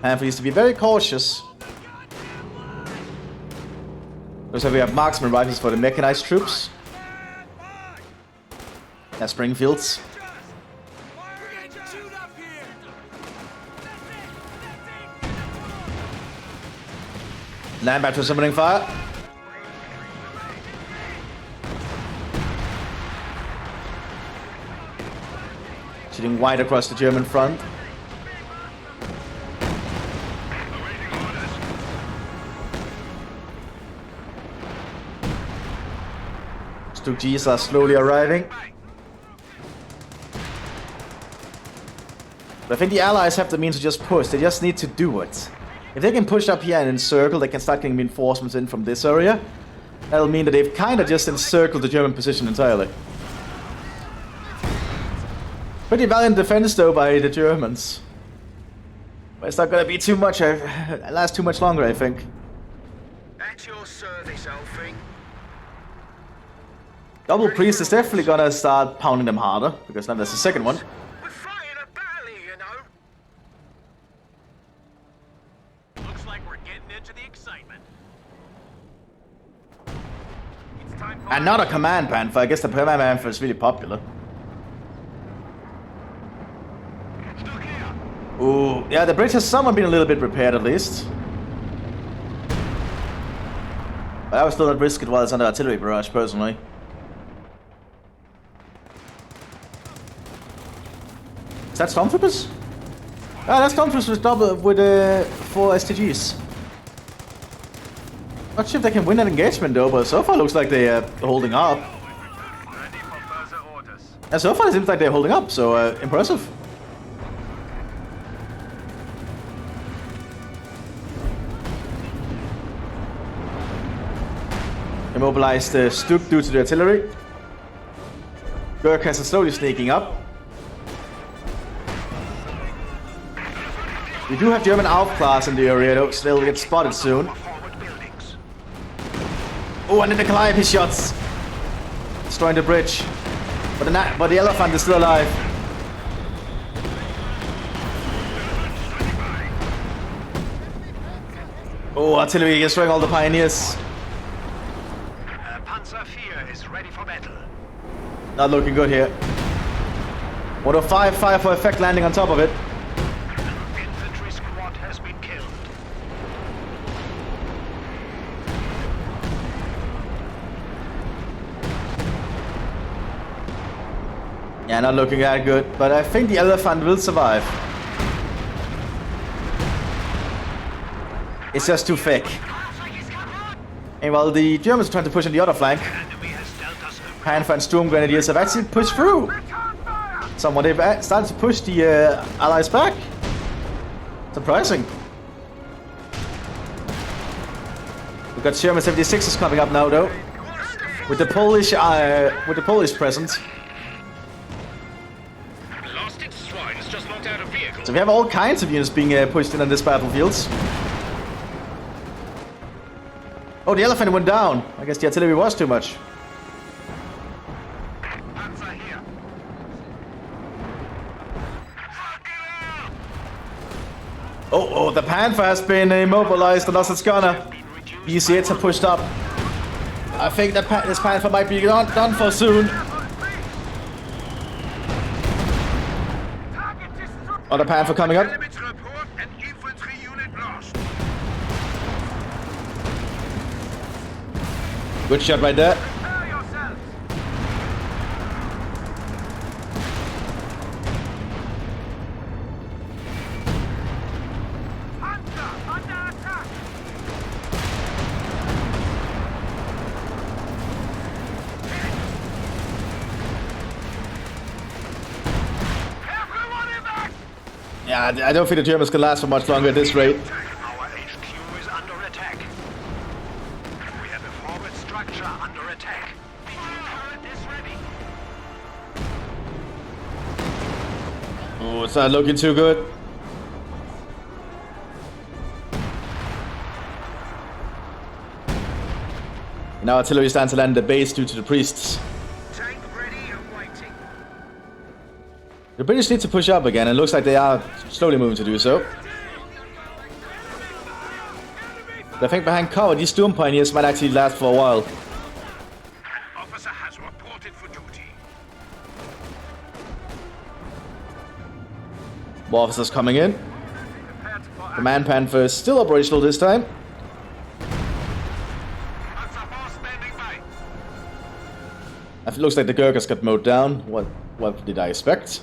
And needs to be very cautious. Looks like we have marksman rifles for the mechanized troops. Yeah, Springfields. Land battery summoning fire. Shooting wide across the German front. Stuk G's are slowly arriving. But I think the Allies have the means to just push. They just need to do it. If they can push up here and encircle, they can start getting reinforcements in from this area. That'll mean that they've kind of just encircled the German position entirely. Pretty valiant defense though by the Germans. But it's not gonna be too much, last too much longer, I think. At your service, Elfing. Double Priest is definitely gonna start pounding them harder, because now there's the second one. We're fighting a battle, you know. Looks like we're getting into the excitement. It's time for And not a Command Panther. I guess the Command Panther is really popular. Ooh, yeah, the bridge has somewhat been a little bit repaired at least. But I would still not risk it while it's under artillery barrage, personally. Is that Stormtroopers? Ah, that's Stormtroopers with double with 4 STGs. Not sure if they can win that engagement though, but so far looks like they're holding up. ready for further orders. And so far it seems like they're holding up, so impressive. Immobilized Stuk due to the artillery. Gurkhas are slowly sneaking up. We do have German outclass in the area though, so they'll get spotted soon. Oh, and then the Calliope shots! Destroying the bridge. But the Elephant is still alive. Oh, artillery destroying all the pioneers. Panzer IV is ready for battle. Not looking good here. 105 fire for effect landing on top of it. Infantry squad has been killed. Yeah, not looking that good, but I think the Elephant will survive. It's just too thick. And while the Germans are trying to push on the other flank, Panther and Storm Grenadiers have actually pushed through. Somewhat they've started to push the Allies back. Surprising. We've got Sherman 76s coming up now, though, with the Polish presence. So we have all kinds of units being pushed in on this battlefield. Oh, the elephant went down. I guess the artillery was too much. Oh, the Panther has been immobilized and lost its gunner. BC-8s have pushed up. I think that this Panther might be done for soon. Other Panther coming up. Good shot right there. Yeah, I don't think the Germans can last for much longer at this rate. Our HQ is under attack. We have a forward structure under attack. Turret is ready. Oh, it's not looking too good. Now artillery stands to land the base due to the priests. Tank ready and waiting. The British need to push up again, and it looks like they are slowly moving to do so. I think behind cover, these Storm Pioneers might actually last for a while. An officer has reported for duty. More officers coming in. Command Panther is still operational this time. It looks like the Gurkhas got mowed down. What did I expect?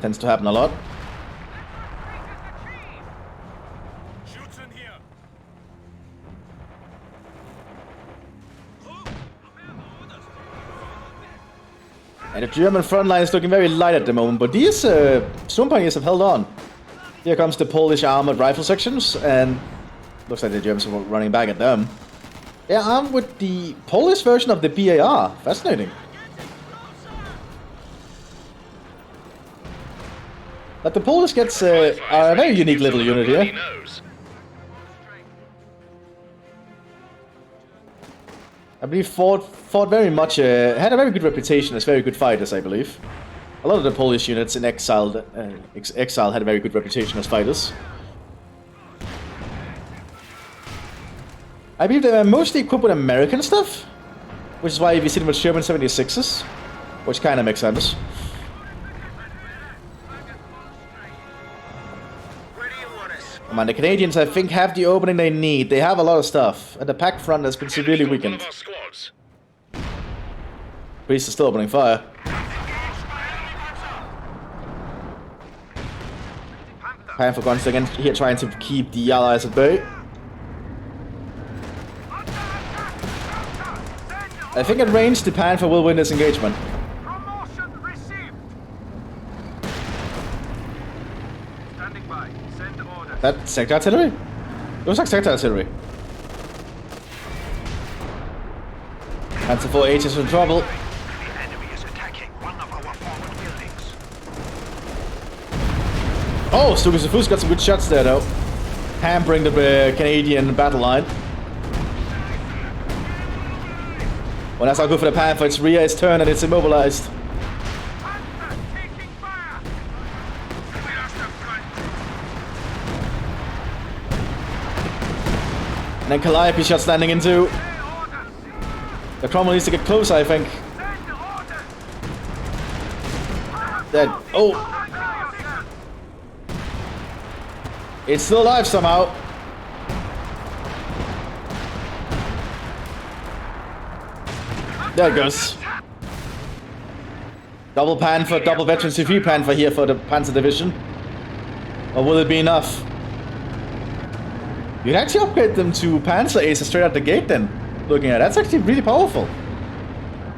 Tends to happen a lot. And the German front line is looking very light at the moment, but these Storm Pioneers have held on. Here comes the Polish armored rifle sections, and looks like the Germans are running back at them. They're armed with the Polish version of the BAR. Fascinating. But the Polish gets a very unique little unit here. I believe fought very much, had a very good reputation as very good fighters, I believe. A lot of the Polish units in exile had a very good reputation as fighters. I believe they were mostly equipped with American stuff, which is why you see them with Sherman 76s, which kind of makes sense. Come on, the Canadians, I think, have the opening they need. They have a lot of stuff, and the pack front has been severely weakened. Priest is still opening fire. Panther guns again here trying to keep the Allies at bay. I think at range, the Panther will win this engagement. Promotion received. Standing by. Send orders. That sector artillery? Looks like sector artillery. Panther 4H is in trouble. The enemy is attacking one of our forward buildings. Oh, Stukas got some good shots there though. Hampering the Canadian battle line. Well, that's not good for the Panther. It's Ria's turn and it's immobilized. Panther taking fire. We lost the front. And then Calliope shots landing into. The Cromwell needs to get closer, I think. Send orders. Dead. Oh! It's still alive somehow. There it goes. Double Panther, double Veteran CV Panther here for the Panzer Division. Or will it be enough? You can actually upgrade them to Panzer Ace straight out the gate then. Looking at it. That's actually really powerful.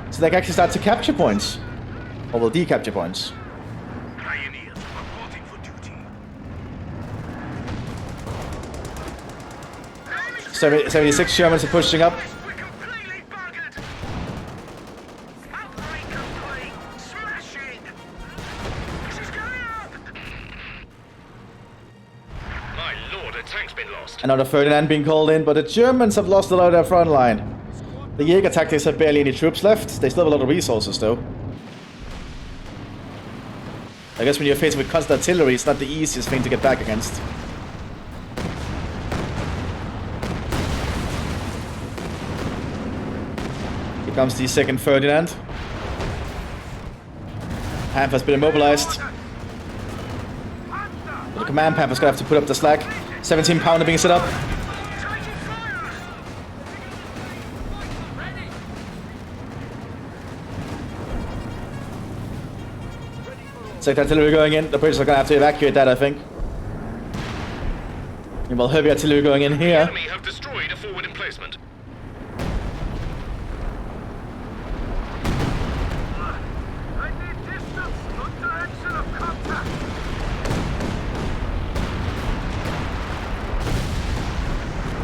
So they can actually start to capture points. Or will decapture points. Pioneers reporting for duty. 76 Shermans are pushing up. We're completely buggered. Outright complete. Smashing. She's going up. My lord, a tank's been lost. Another Ferdinand being called in, but the Germans have lost a lot of their front line. The Jaeger tactics have barely any troops left. They still have a lot of resources though. I guess when you're faced with constant artillery, it's not the easiest thing to get back against. Here comes the second Ferdinand. Panther's been immobilized. But the command Panther's gonna have to put up the slack. 17 pounder being set up. Second artillery going in. The British are gonna have to evacuate that, I think. Meanwhile, heavy artillery going in The here. enemy have destroyed a forward emplacement. I need distance. Not direction of contact.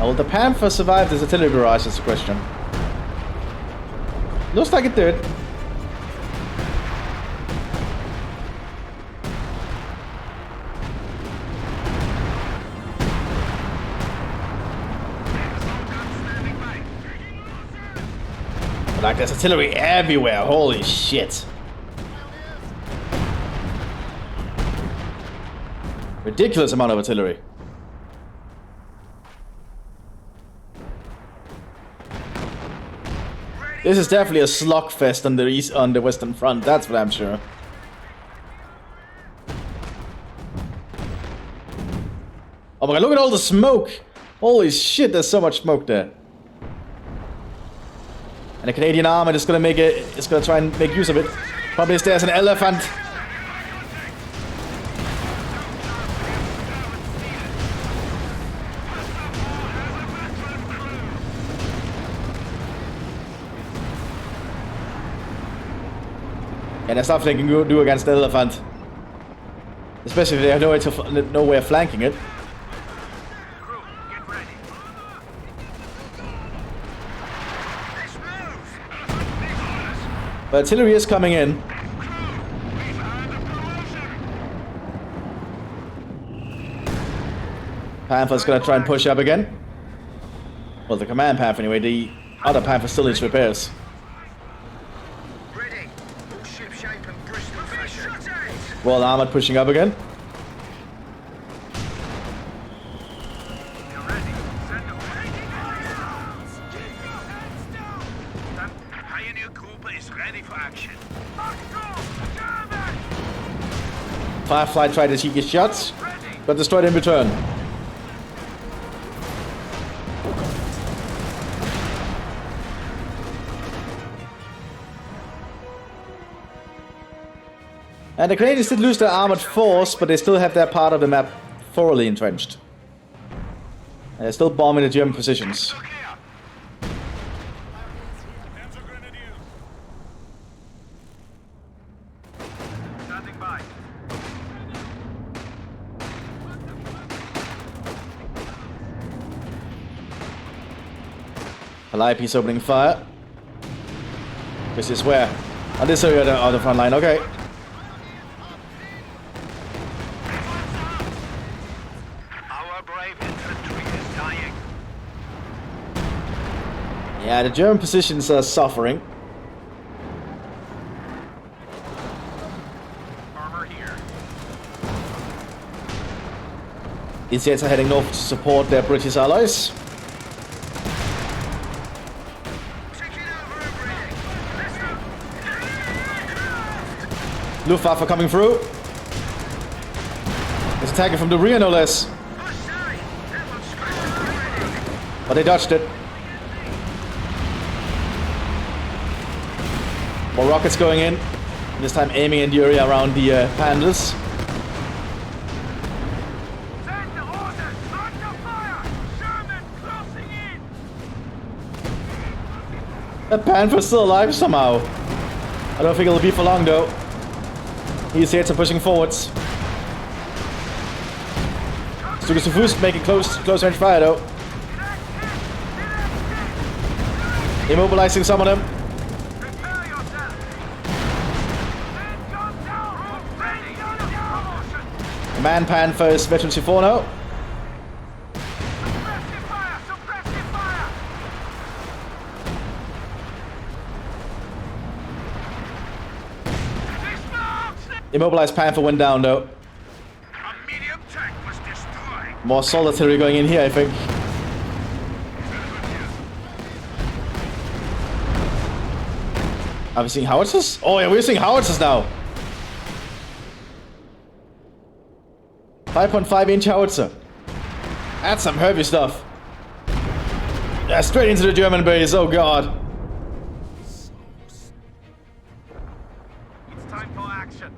Will the Panther survive this artillery barrage? Is the question. Looks like it did. Like, there's artillery everywhere, holy shit. Ridiculous amount of artillery. This is definitely a slugfest on the Western Front, that's what I'm sure. Oh my god, look at all the smoke! Holy shit, there's so much smoke there. And the Canadian army is gonna make it. It's gonna try and make use of it. Probably there's an elephant. And there's nothing they can do against the elephant. Especially if they have no way of flanking it. Crew, get ready. Let's move. But artillery is coming in. We've had a promotion. Panther's gonna try and push up again. Well, the command Panther anyway. The other Panther still needs repairs. Ready. All ship shape and Bristol fashion. Well, armored pushing up again. You're ready. Send them. Pioneer group is ready for action. Firefly tried to cheeky shots, but destroyed in return. And the Canadians did lose their armored force, but they still have their part of the map thoroughly entrenched. And they're still bombing the German positions. Look here. Hands are grenadiers. Standing by. Calliope's opening fire. This is where? On this area on the front line, okay. Our brave infantry is dying. Yeah, the German positions are suffering. Armor here. These jets are heading north to support their British allies. Luftwaffe coming through. It's attacking from the rear, no less. But they dodged it. More rockets going in. This time aiming in the area around the Panthers. Send orders! Under fire! The Panther's still alive somehow. I don't think it'll be for long though. These hits are pushing forwards. Mthis making close range fire though. Immobilizing some of them. Man Panther is veteran C4 now. Immobilized Panther went down though. A medium tank was destroyed. More solitary going in here, I think. Are we seeing howitzers? Oh yeah, we're seeing howitzers now. 5.5-inch howitzer. That's some heavy stuff. Yeah, straight into the German base. Oh god. It's time for action.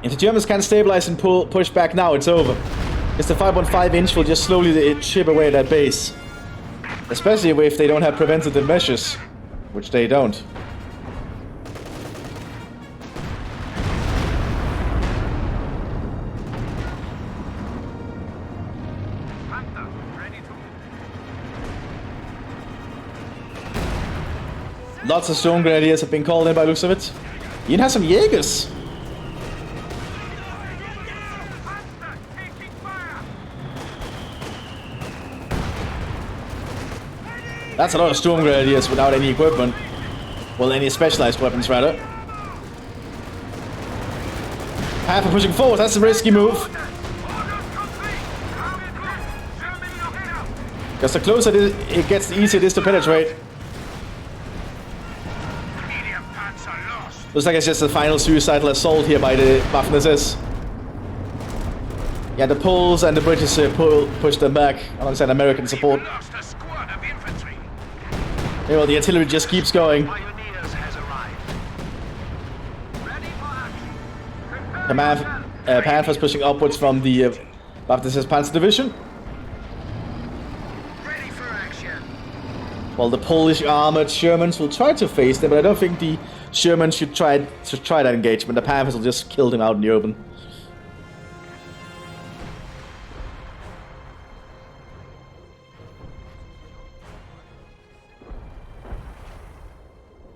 If the Germans can't stabilize and push back now, it's over. It's the 5.5-inch will just slowly chip away at that base. Especially if they don't have preventative measures, which they don't. Panther, ready to move. Lots of storm grenadiers have been called in by looks of it. He even has some Jaegers. Panther, taking fire. That's a lot of storm grenadiers without any equipment. Well, any specialized weapons rather. Panther pushing forward, that's a risky move. Orders complete. Germany looking out. Because the closer it gets, the easier it is to penetrate. Medium Panzer lost. Looks like it's just a final suicidal assault here by the Mthis. Yeah, the Poles and the British push them back alongside American support. Lost a squad of infantry. Yeah, well, the artillery just keeps going. Pioneers has arrived. Ready for action. Command Panthers pushing upwards from the Mthis Panzer Division. Ready for action. While the Polish armored Shermans will try to face them, but I don't think the Shermans should try that engagement. The Panthers will just kill them out in the open.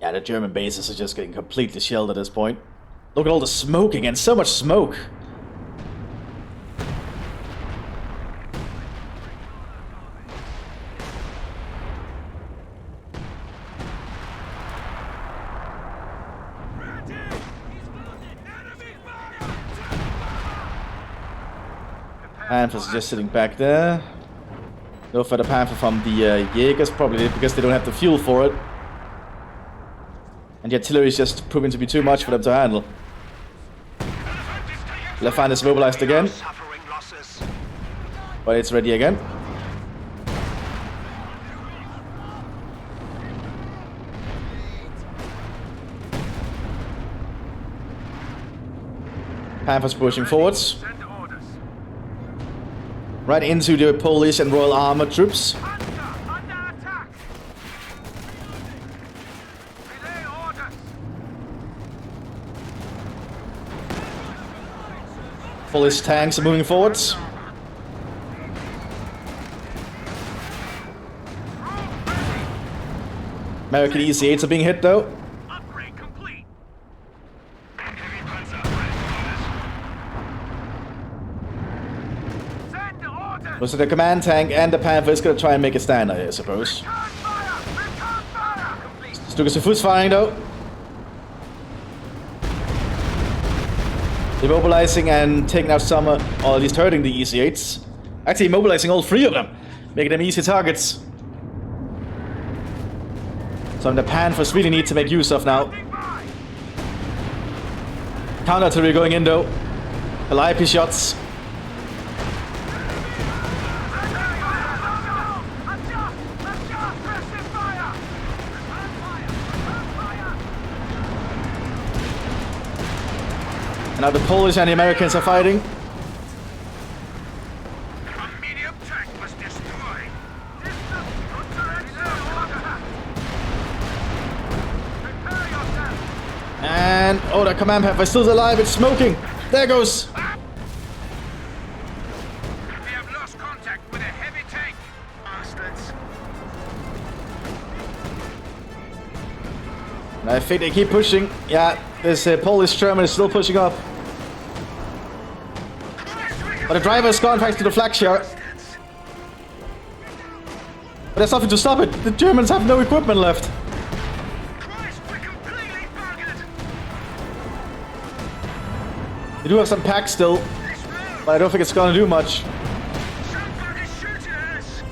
Yeah, the German bases are just getting completely shelled at this point. Look at all the smoke again, so much smoke. Panthers are just sitting back there. No further Panther from the Jaegers, probably because they don't have the fuel for it. And the artillery is just proving to be too much for them to handle. Left hand is mobilized again, Suffering losses. but it's ready again. Panthers pushing forwards. Send orders. Right into the Polish and Royal Armored troops. Panzer under attack. Relay orders. Polish tanks are moving forwards. American EC8s are being hit though. Upgrade complete. Send orders. Looks like the command tank and the Panther is gonna try and make a stand, I suppose. Return fire. Return fire. Complete. Stukas firing though. Immobilizing and taking out some, or at least hurting the EC8s. Actually immobilizing all three of them, making them easy targets. Something the Panthers really need to make use of now. Counter artillery going in though. Calliope shots. And now the Polish and the Americans are fighting. A medium tank was destroyed. Distance under attack. And, oh, the command path is still alive. It's smoking. There it goes. We have lost contact with a heavy tank. Bastards. And I think they keep pushing. Yeah, this Polish German is still pushing up. But the driver's gone thanks to the flak share. But there's nothing to stop it. The Germans have no equipment left. Christ, we're completely buggered. They do have some packs still, but I don't think it's gonna do much. Somebody's shooting at us.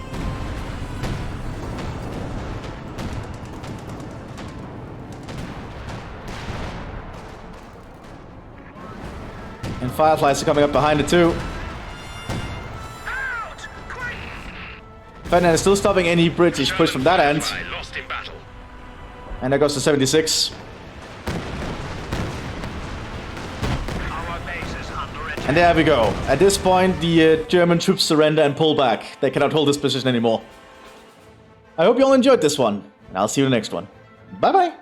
And Fireflies are coming up behind it too. Out! Quick! Ferdinand is still stopping any British push from that end. Lost in battle. And that goes to 76. Our base is under attack. And there we go. At this point, the German troops surrender and pull back. They cannot hold this position anymore. I hope you all enjoyed this one, and I'll see you in the next one. Bye bye!